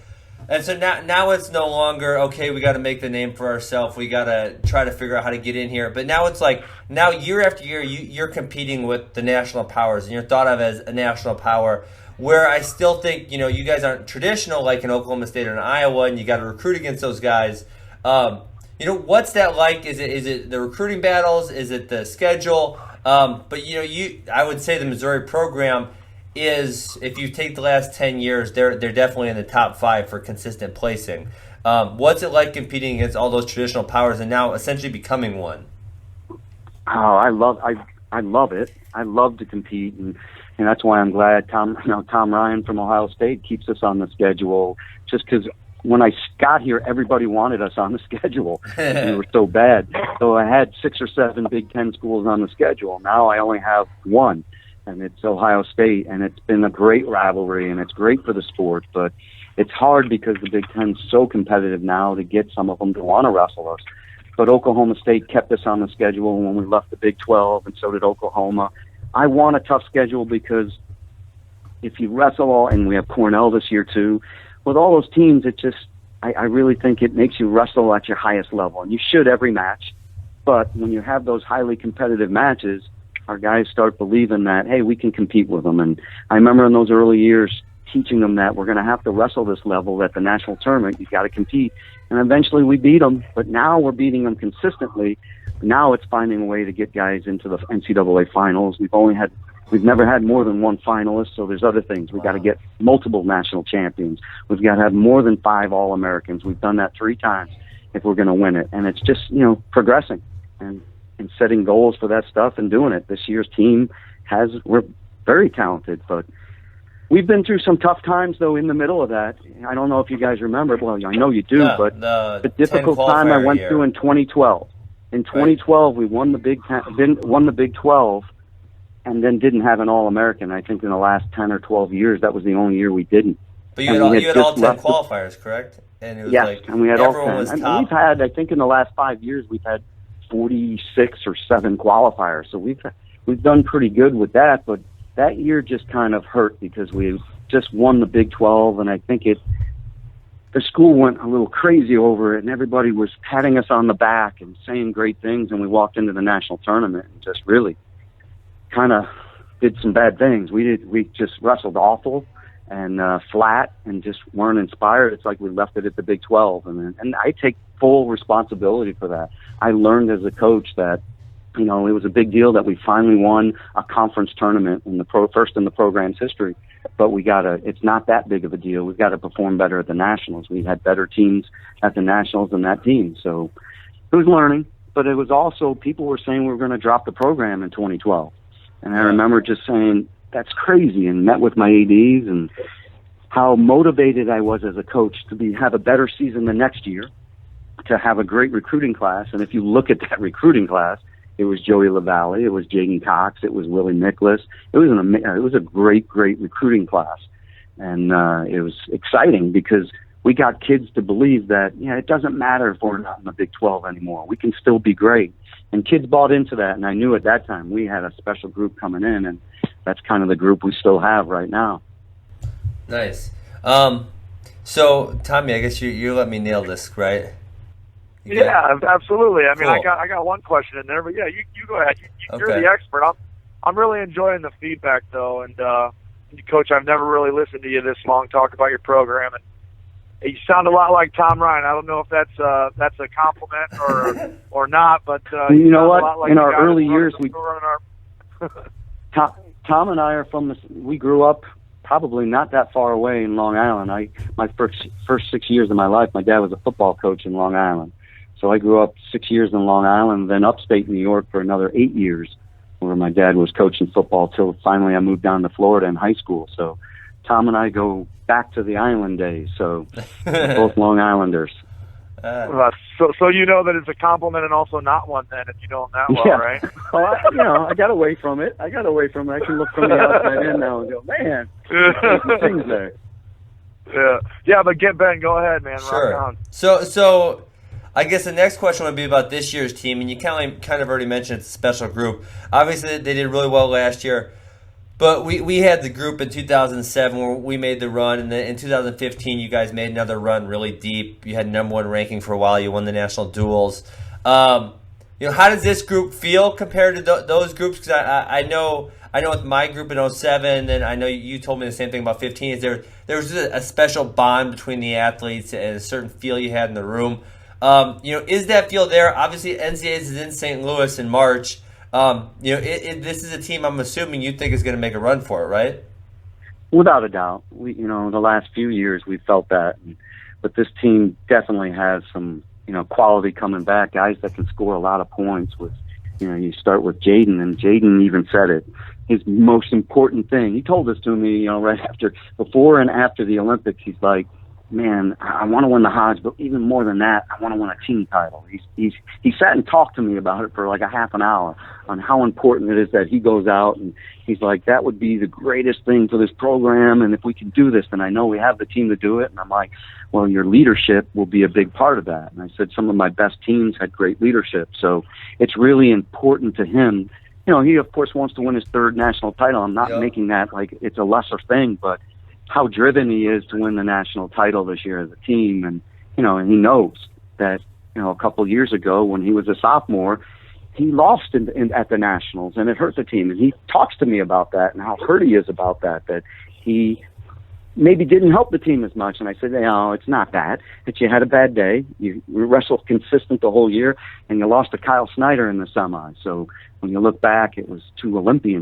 And so now it's no longer, okay, we got to make the name for ourselves. We got to try to figure out how to get in here. But now it's like, now year after year, you're competing with the national powers, and you're thought of as a national power, where I still think, you know, you guys aren't traditional like in Oklahoma State or in Iowa, and you got to recruit against those guys. You know, what's that like? Is it the recruiting battles? Is it the schedule? But, you know, I would say the Missouri program is, if you take the last 10 years, they're definitely in the top 5 for consistent placing. What's it like competing against all those traditional powers and now essentially becoming one? Oh, I love it. I love to compete, and that's why I'm glad Tom Ryan from Ohio State keeps us on the schedule, just because when I got here, everybody wanted us on the schedule. We were so bad. So I had 6 or 7 Big Ten schools on the schedule. Now I only have one, and it's Ohio State, and it's been a great rivalry, and it's great for the sport, but it's hard because the Big Ten's so competitive now to get some of them to want to wrestle us. But Oklahoma State kept us on the schedule when we left the Big 12, and so did Oklahoma. I want a tough schedule because if you wrestle all, and we have Cornell this year too, with all those teams, it just, I really think it makes you wrestle at your highest level. And you should every match. But when you have those highly competitive matches, our guys start believing that, hey, we can compete with them. And I remember in those early years teaching them that we're going to have to wrestle this level at the national tournament. You've got to compete. And eventually we beat them. But now we're beating them consistently. Now it's finding a way to get guys into the NCAA finals. We've never had more than one finalist, so there's other things. We've got to get multiple national champions. We've got to have more than 5 All-Americans. We've done that 3 times if we're going to win it. And it's just, you know, progressing and setting goals for that stuff and doing it. This year's team we're very talented, but we've been through some tough times, though, in the middle of that. I don't know if you guys remember. Well, I know you do, but the difficult time I went through in 2012. In 2012, we won the Big 12, and then didn't have an All-American. I think in the last 10 or 12 years, that was the only year we didn't. But you had all 10 qualifiers, correct? And it was and we had all 10. And we've had, I think in the last 5 years, we've had 46 or 7 qualifiers. So we've done pretty good with that, but that year just kind of hurt because we just won the Big 12, and I think the school went a little crazy over it, and everybody was patting us on the back and saying great things, and we walked into the national tournament and just really kind of did some bad things. We just wrestled awful and flat and just weren't inspired. It's like we left it at the Big 12, and I take full responsibility for that. I learned as a coach that, you know, it was a big deal that we finally won a conference tournament in first in the program's history. But it's not that big of a deal. We've got to perform better at the Nationals. We had better teams at the Nationals than that team. So it was learning, but it was also, people were saying we were going to drop the program in 2012. And I remember just saying, that's crazy, and met with my ADs and how motivated I was as a coach to have a better season the next year, to have a great recruiting class. And if you look at that recruiting class, it was Joey LaValle, it was J'den Cox, it was Willie Nicholas. It was a great recruiting class, and it was exciting because we got kids to believe that it doesn't matter if we're not in the Big 12 anymore. We can still be great, and kids bought into that. And I knew at that time we had a special group coming in, and that's kind of the group we still have right now. Nice. So Tommy, I guess you let me nail this, right? Yeah, absolutely. I mean, Cool. I got one question in there, but yeah, you go ahead. You're Okay. the expert. I'm really enjoying the feedback though, and Coach, I've never really listened to you this long talk about your program, and you sound a lot like Tom Ryan. I don't know if that's a compliment or not, but you know what? A lot like in the our guy early that's years, running Tom and I are we grew up probably not that far away in Long Island. My first 6 years of my life, my dad was a football coach in Long Island. So I grew up 6 years in Long Island, then upstate New York for another 8 years, where my dad was coaching football till finally I moved down to Florida in high school. So Tom and I go back to the island days. So we're both Long Islanders. So you know that it's a compliment and also not one then if you know him that well, right? Well, I got away from it. I can look from the outside in now and go, man, things there. Yeah, but Ben, go ahead, man. Sure. Rock on. So I guess the next question would be about this year's team, and you kind of already mentioned it's a special group. Obviously, they did really well last year, but we had the group in 2007 where we made the run, and then in 2015 you guys made another run really deep. You had number one ranking for a while. You won the national duels. How does this group feel compared to those groups? Because I know with my group in 07, and I know you told me the same thing about 15. Is there was just a special bond between the athletes and a certain feel you had in the room? Is that feel there? Obviously, NCAAs is in St. Louis in March. This is a team I'm assuming you think is going to make a run for it, right? Without a doubt. The last few years we felt that, but this team definitely has some, quality coming back, guys that can score a lot of points. With, you start with J'den, and J'den even said it. His most important thing, he told this to me, right before and after the Olympics. He's like, man, I want to win the Hodge, but even more than that, I want to win a team title. He sat and talked to me about it for like a half an hour on how important it is that he goes out, and he's like, that would be the greatest thing for this program, and if we can do this, then I know we have the team to do it. And I'm like, well, your leadership will be a big part of that. And I said some of my best teams had great leadership, so it's really important to him. He of course wants to win his third national title. I'm not making that like it's a lesser thing, but how driven he is to win the national title this year as a team. And, and he knows that, a couple of years ago when he was a sophomore, he lost at the Nationals, and it hurt the team. And he talks to me about that and how hurt he is about that he maybe didn't help the team as much. And I said, it's not that. It's you had a bad day. You wrestled consistent the whole year, and you lost to Kyle Snyder in the semi. So when you look back, it was two Olympic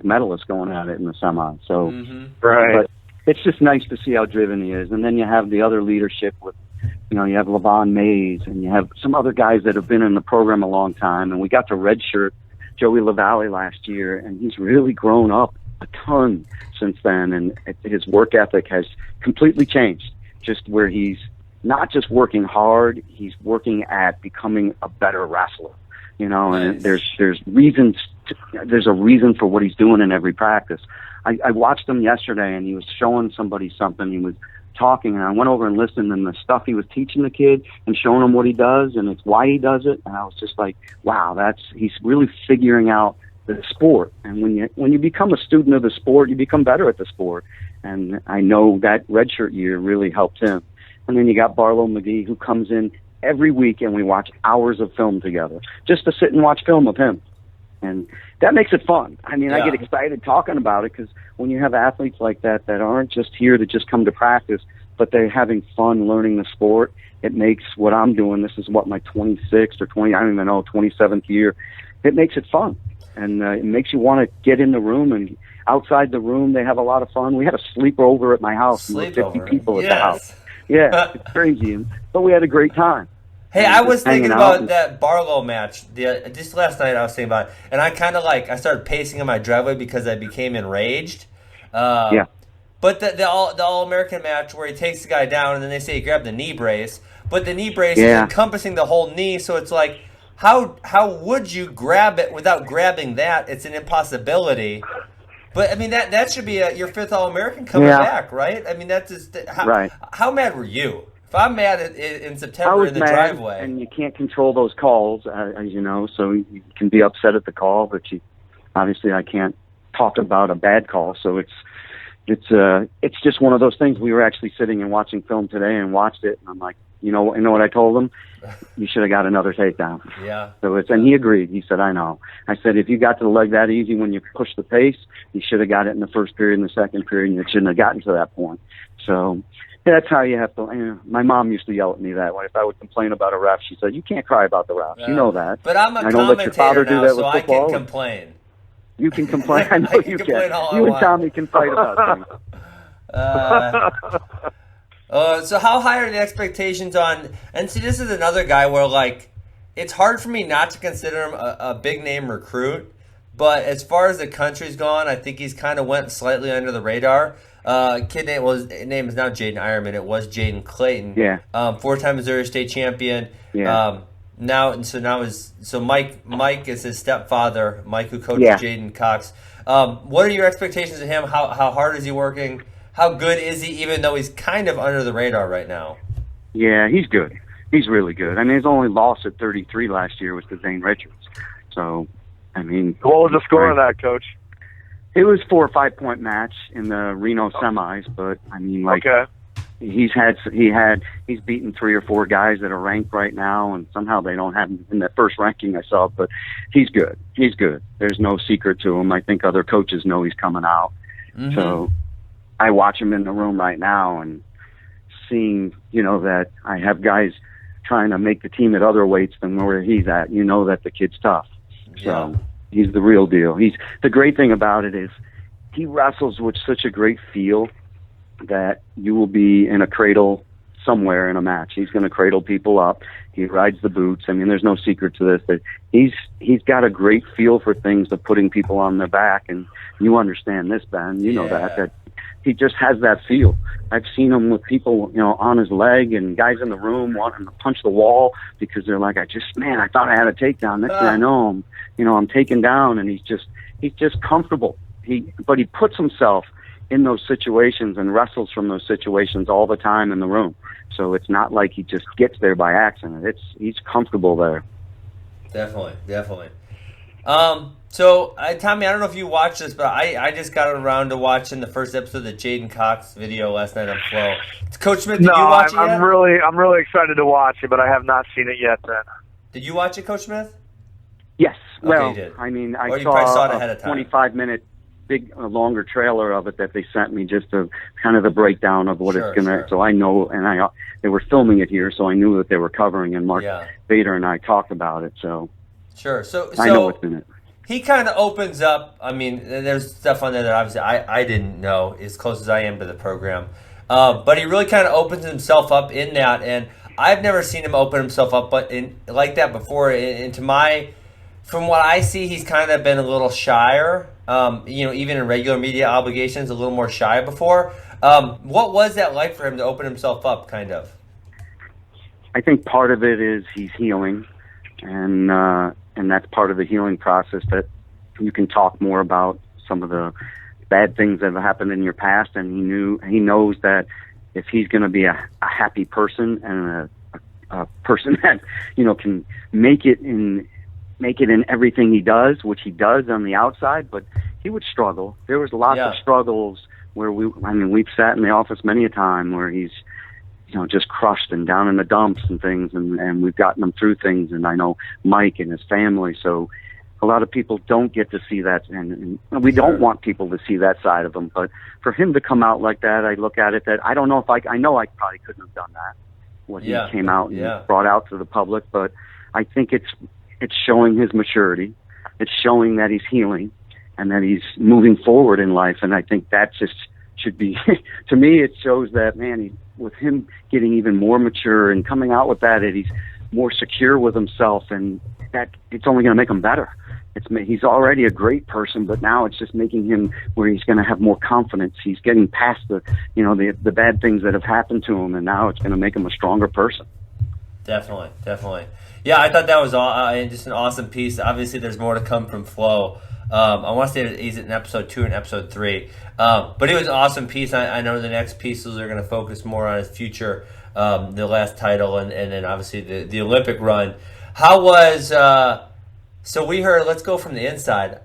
medalists going at it in the semi. So, right. But it's just nice to see how driven he is. And then you have the other leadership with, you have LaVon Mays, and you have some other guys that have been in the program a long time. And we got to redshirt Joey LaValle last year, and he's really grown up a ton since then. And his work ethic has completely changed, just where he's not just working hard, he's working at becoming a better wrestler, and there's reasons. There's a reason for what he's doing in every practice. I watched him yesterday, and he was showing somebody something. He was talking, and I went over and listened, and the stuff he was teaching the kid and showing him what he does, and it's why he does it. And I was just like, wow, he's really figuring out the sport. And when you become a student of the sport, you become better at the sport. And I know that redshirt year really helped him. And then you got Barlow McGee, who comes in every week, and we watch hours of film together just to sit and watch film of him. And that makes it fun. I mean, I get excited talking about it, because when you have athletes like that aren't just here to just come to practice, but they're having fun learning the sport, it makes what I'm doing, this is what, my 26th or 27th year, it makes it fun. And it makes you want to get in the room, and outside the room, they have a lot of fun. We had a sleepover at my house. There were 50 people at the house. Yeah, it's crazy. But we had a great time. Hey, I was thinking about that Barlow match. Just last night I was thinking about it, and I kind of I started pacing in my driveway because I became enraged. But the All-American match where he takes the guy down, and then they say he grabbed the knee brace, but the knee brace is encompassing the whole knee, so it's like, how would you grab it without grabbing that? It's an impossibility. But I mean that should be your fifth All-American coming back, right? I mean that's just how mad were you? If I'm mad in September in the driveway, and you can't control those calls, as you know, so you can be upset at the call, but obviously I can't talk about a bad call. So it's just one of those things. We were actually sitting and watching film today and watched it, and I'm like, you know what I told him? You should have got another takedown. Yeah. So and he agreed. He said, I know. I said, if you got to the leg that easy when you pushed the pace, you should have got it in the first period and the second period, and it shouldn't have gotten to that point. So that's how you have to. My mom used to yell at me that way. If I would complain about a ref, she said, you can't cry about the refs. You know that. But I'm a I don't let your father commentator do now, that so with I football. can complain. You can complain. I know you can. You and Tommy can fight about things. So how high are the expectations on? And see, this is another guy where like it's hard for me not to consider him a big name recruit. But as far as the country's gone, I think he's kind of went slightly under the radar. His name is now J'den Ironman. It was J'den Clayton. Yeah. 4-time Missouri State champion. Yeah. Mike is his stepfather. Mike, who coaches J'den Cox. What are your expectations of him? How hard is he working? How good is he, even though he's kind of under the radar right now? Yeah, he's good. He's really good. I mean, his only loss at 33 last year was to Zane Richards. So, I mean, what was the score of that, Coach? It was 4 or 5 point match in the Reno semis, but I mean, like, he's beaten 3 or 4 guys that are ranked right now, and somehow they don't have him in that first ranking I saw. But he's good. He's good. There's no secret to him. I think other coaches know he's coming out. Mm-hmm. So I watch him in the room right now and seeing, that I have guys trying to make the team at other weights than where he's at. You know that the kid's tough. So he's the real deal. The great thing about it is he wrestles with such a great feel that you will be in a cradle somewhere in a match. He's going to cradle people up. He rides the boots. I mean, there's no secret to this. That he's got a great feel for things of putting people on their back, and you understand this, Ben. You know that he just has that feel. I've seen him with people, on his leg and guys in the room wanting to punch the wall because they're like, I thought I had a takedown. Next thing I know, I'm taken down, and he's just comfortable. But he puts himself in those situations and wrestles from those situations all the time in the room. So it's not like he just gets there by accident. He's comfortable there. Definitely. So, Tommy, I don't know if you watched this, but I just got around to watching the first episode of the J'den Cox video last night on Flow. Coach Smith, did you watch it yet? I'm really excited to watch it, but I have not seen it yet, Ben. Did you watch it, Coach Smith? Yes. Okay, well, you did. I mean, I saw it ahead of time. 25-minute longer trailer of it that they sent me, just to kind of the breakdown of what it's going to. So I know, and they were filming it here, so I knew that they were covering, and Mark Bader and I talked about it. So sure. So I know what's in it. He kind of opens up. I mean, there's stuff on there that obviously I didn't know, as close as I am to the program. But he really kind of opens himself up in that, and I've never seen him open himself up like that before. From what I see, he's kind of been a little shyer. Even in regular media obligations, a little more shy before. What was that like for him to open himself up, kind of? I think part of it is he's healing, and that's part of the healing process, that you can talk more about some of the bad things that have happened in your past, and he knows that if he's going to be a happy person and a person that can make it in everything he does, which he does on the outside, but he would struggle. There was lots of struggles where we've sat in the office many a time where he's just crushed and down in the dumps and things, and we've gotten him through things, and I know Mike and his family, so a lot of people don't get to see that, and we don't want people to see that side of him, but for him to come out like that, I look at it that I don't know if I know I probably couldn't have done that, what he came out and brought out to the public, but I think it's showing his maturity, it's showing that he's healing, and that he's moving forward in life, and I think that just should be, to me, it shows that, man, with him getting even more mature and coming out with that he's more secure with himself, and that it's only going to make him better. He's already a great person, but now it's just making him where he's going to have more confidence. He's getting past the bad things that have happened to him, and now it's going to make him a stronger person. Definitely. Yeah, I thought that was just an awesome piece. Obviously, there's more to come from Flo. I want to say that he's in episode 2 and episode 3. But it was an awesome piece. I know the next pieces are going to focus more on his future, the last title, and then obviously the Olympic run. How was So we heard. Let's go from the inside.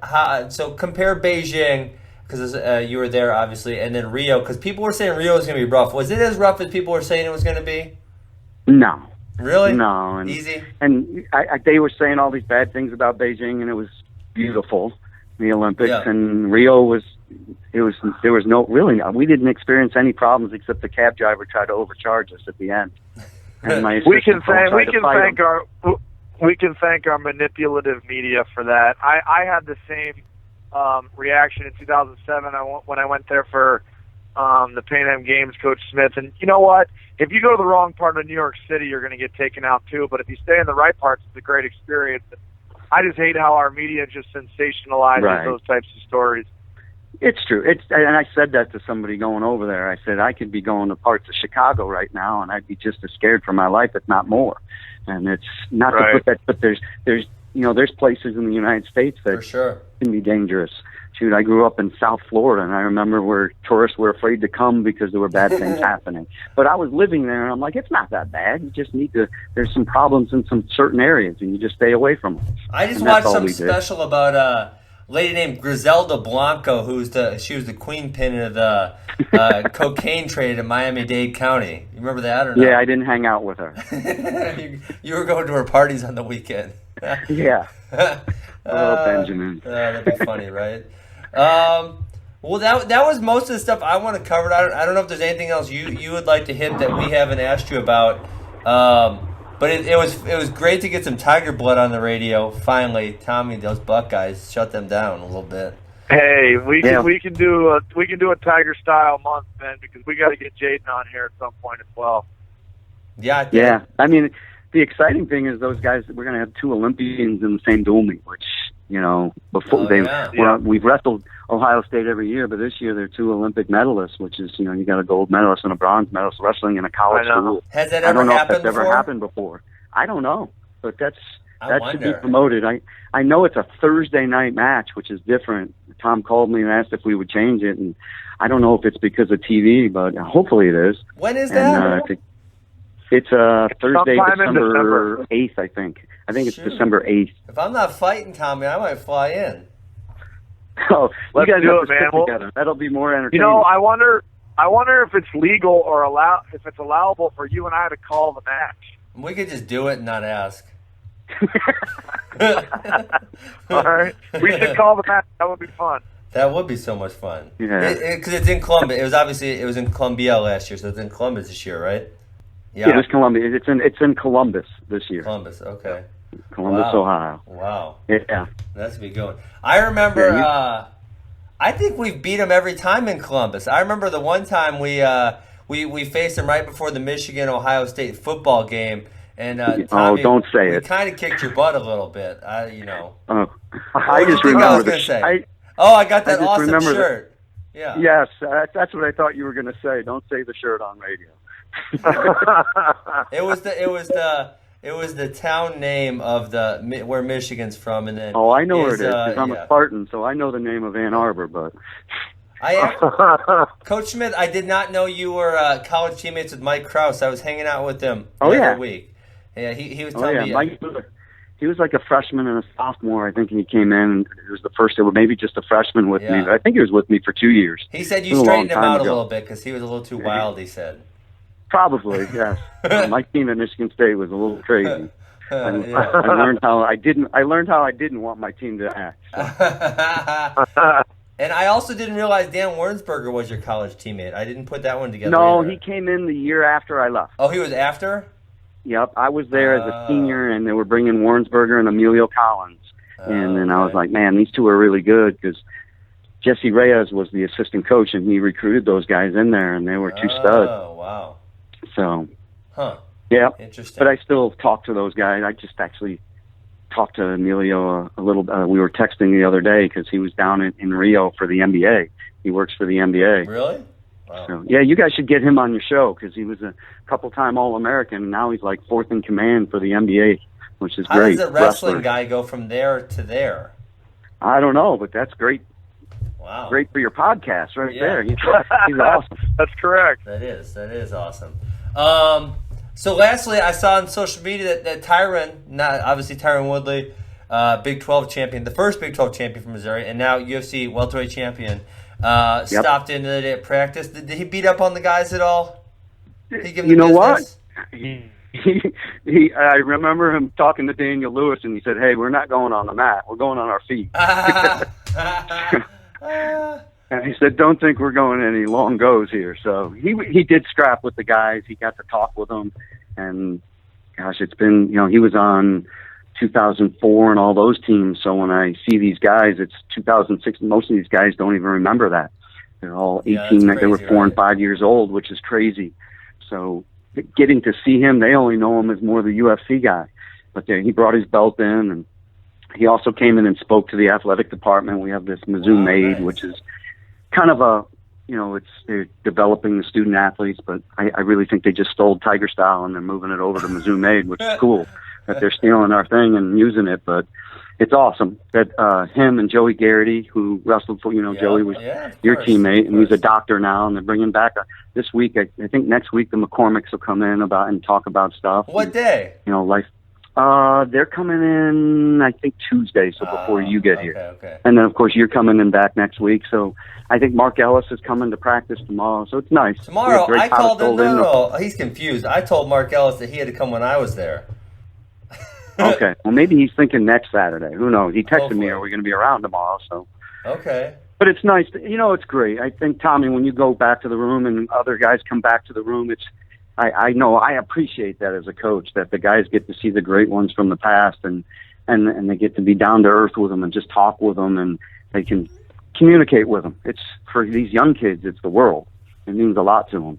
So compare Beijing, because you were there obviously, and then Rio, because people were saying Rio was going to be rough. Was it as rough as people were saying it was going to be? No. Really? No. And, easy. And they were saying all these bad things about Beijing, and it was beautiful, the Olympics, and Rio was. There was no really. We didn't experience any problems except the cab driver tried to overcharge us at the end. And we can thank our manipulative media for that. I had the same reaction in 2007 when I went there for the Pan Am Games, Coach Smith. And you know what? If you go to the wrong part of New York City, you're going to get taken out too. But if you stay in the right parts, it's a great experience. I just hate how our media just sensationalizes those types of stories. It's true. And I said that to somebody going over there. I said I could be going to parts of Chicago right now, and I'd be just as scared for my life, if not more. And it's not to put that, but there's places in the United States that for sure can be dangerous. Shoot, I grew up in South Florida, and I remember where tourists were afraid to come because there were bad things happening. But I was living there, and I'm like, it's not that bad. You just need to. There's some problems in some certain areas, and you just stay away from them. I just watched something special about a lady named Griselda Blanco, she was the queen pin of the cocaine trade in Miami-Dade County. You remember that or not? Yeah, I didn't hang out with her. you were going to her parties on the weekend. Yeah. Benjamin. That'd be funny, right? Well, that was most of the stuff I want to cover. I don't know if there's anything else you would like to hit that we haven't asked you about. But it was great to get some Tiger blood on the radio. Finally, Tommy, those Buckeyes, shut them down a little bit. Hey, we can do a TigerStyle month, man, because we got to get J'den on here at some point as well. Yeah. Yeah. I mean, the exciting thing is those guys. We're going to have two Olympians in the same dual meet, which before we've wrestled Ohio State every year, but this year they're two Olympic medalists, which is you got a gold medalist and a bronze medalist wrestling in a college school. Has that ever happened before? Ever happened before. I don't know, but that should be promoted. I know it's a Thursday night match, which is different. Tom called me and asked if we would change it, and I don't know if it's because of TV, but hopefully it is. When is that? It's Thursday, December 8th, I think. I think it's December 8th. If I'm not fighting, Tommy, I might fly in. Oh, let's you guys do have it, to man. stick together. That'll be more entertaining. I wonder if it's legal or if it's allowable for you and I to call the match. We could just do it and not ask. All right, we should call the match. That would be fun. That would be so much fun. Yeah, because it's in Columbus. It was in Columbia last year, so it's in Columbus this year, right? Yeah, it's Columbia. It's in Columbus this year. Columbus, okay. Columbus, Ohio. Wow. Yeah. That's be going. I remember. I think we've beat them every time in Columbus. I remember the one time we faced them right before the Michigan-Ohio State football game, and Tommy, don't say it. We kind of kicked your butt a little bit. I just remember I was going to say. I got that awesome shirt. Yeah. Yes, that's what I thought you were going to say. Don't say the shirt on radio. It was the town name of where Michigan's from, and then I know where it is. 'Cause I'm a Spartan, so I know the name of Ann Arbor. But Coach Smith, I did not know you were college teammates with Mike Krause. I was hanging out with him the other week. Yeah, he was telling me. Mike, he was like a freshman and a sophomore, I think, and he came in. It was the first year, maybe just a freshman with me. But I think he was with me for 2 years. He said you straightened him out a little bit because he was a little too wild. He said. Probably, yes. My team at Michigan State was a little crazy. I learned how I didn't want my team to act. So. And I also didn't realize Dan Wernsberger was your college teammate. I didn't put that one together. No, either. He came in the year after I left. Oh, he was after? Yep, I was there as a senior, and they were bringing Wernsberger and Emilio Collins. And then I was like, man, these two are really good because Jesse Reyes was the assistant coach, and he recruited those guys in there, and they were two studs. Oh, wow. So, yeah, interesting. But I still talk to those guys. I just actually talked to Emilio a little. We were texting the other day because he was down in Rio for the NBA. He works for the NBA. Really? Wow. So, yeah, you guys should get him on your show because he was a couple-time All-American, and now he's like fourth in command for the NBA, which is great. How does a wrestling guy go from there to there? I don't know, but that's great. Wow. Great for your podcast right there. He's awesome. That's correct. That is awesome. So lastly, I saw on social media that Tyron, not obviously Tyron Woodley, Big 12 champion, the first Big 12 champion from Missouri, and now UFC welterweight champion. Stopped in today at practice. Did he beat up on the guys at all? Did he give them You know business? what? I remember him talking to Daniel Lewis, and he said, "Hey, we're not going on the mat. We're going on our feet." And he said, "Don't think we're going any long goes here." So he did scrap with the guys. He got to talk with them, and gosh, it's been, he was on 2004 and all those teams. So when I see these guys, it's 2006. Most of these guys don't even remember that. They're all 18. They were 4 and 5 years old, which is crazy. So getting to see him, they only know him as more the UFC guy. But he brought his belt in, and he also came in and spoke to the athletic department. We have this Mizzou made, which is kind of a, they're developing the student athletes, but I really think they just stole TigerStyle and they're moving it over to Mizzou made, which is cool that they're stealing our thing and using it. But it's awesome that him and Joey Garrity, who wrestled for, Joey was your teammate, and he's a doctor now, and they're bringing back this week. I think next week the McCormicks will come in and talk about stuff. What day? Life. They're coming in, I think, Tuesday, so before you get here. Okay. And then, of course, you're coming in back next week. So I think Mark Ellis is coming to practice tomorrow, so it's nice. Tomorrow? I called him. No, he's confused. I told Mark Ellis that he had to come when I was there. Okay. Well, maybe he's thinking next Saturday. Who knows? He texted me, are we going to be around tomorrow? So. Okay. But it's nice. It's great. I think, Tommy, when you go back to the room and other guys come back to the room, I know I appreciate that as a coach, that the guys get to see the great ones from the past and they get to be down to earth with them and just talk with them, and they can communicate with them. It's for these young kids, it's the world. It means a lot to them.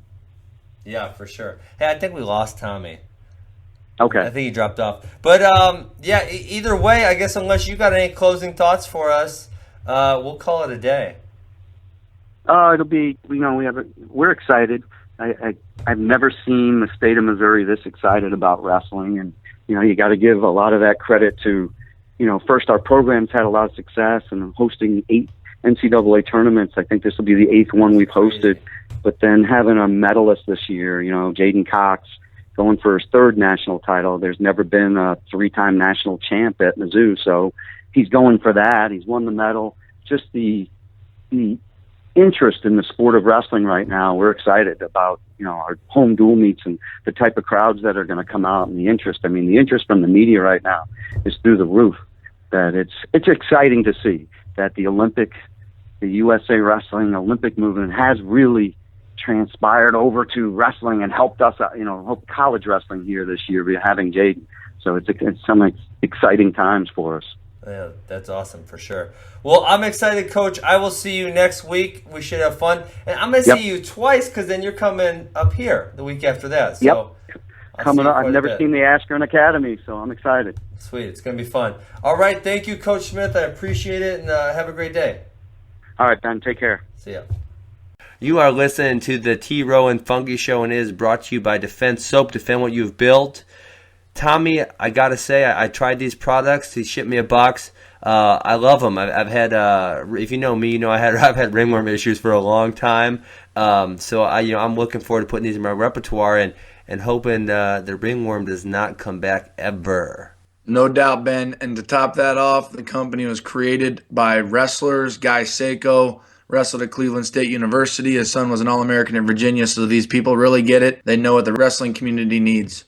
Yeah, for sure. Hey, I think we lost Tommy. Okay. I think he dropped off. But either way, I guess unless you got any closing thoughts for us, we'll call it a day. It'll be, we're excited. I've never seen the state of Missouri this excited about wrestling, and you got to give a lot of that credit to, first our programs had a lot of success and hosting 8 NCAA tournaments. I think this will be the 8th one we've hosted, but then having a medalist this year, J'den Cox going for his 3rd national title. There's never been a 3-time national champ at Mizzou, so he's going for that. He's won the medal. Just the interest in the sport of wrestling right now. We're excited about, our home dual meets and the type of crowds that are going to come out, and the interest. I mean, the interest from the media right now is through the roof. That it's exciting to see that the USA Wrestling Olympic movement has really transpired over to wrestling and helped us, help college wrestling here this year by having J'den. So it's some exciting times for us. Yeah, that's awesome for sure. Well, I'm excited, Coach. I will see you next week. We should have fun. And I'm going to see you twice because then you're coming up here the week after that. So coming up. I've never seen the Askren Academy, so I'm excited. Sweet. It's going to be fun. All right. Thank you, Coach Smith. I appreciate it, and have a great day. All right, Ben. Take care. See ya. You are listening to the T. Rowe and Funky Show, and it is brought to you by Defense Soap. Defend what you've built. Tommy, I got to say, I tried these products. He shipped me a box. I love them. I've had, if you know me, I've had ringworm issues for a long time. So I'm looking forward to putting these in my repertoire and hoping the ringworm does not come back ever. No doubt, Ben. And to top that off, the company was created by wrestlers. Guy Seiko wrestled at Cleveland State University. His son was an All-American in Virginia, so these people really get it. They know what the wrestling community needs.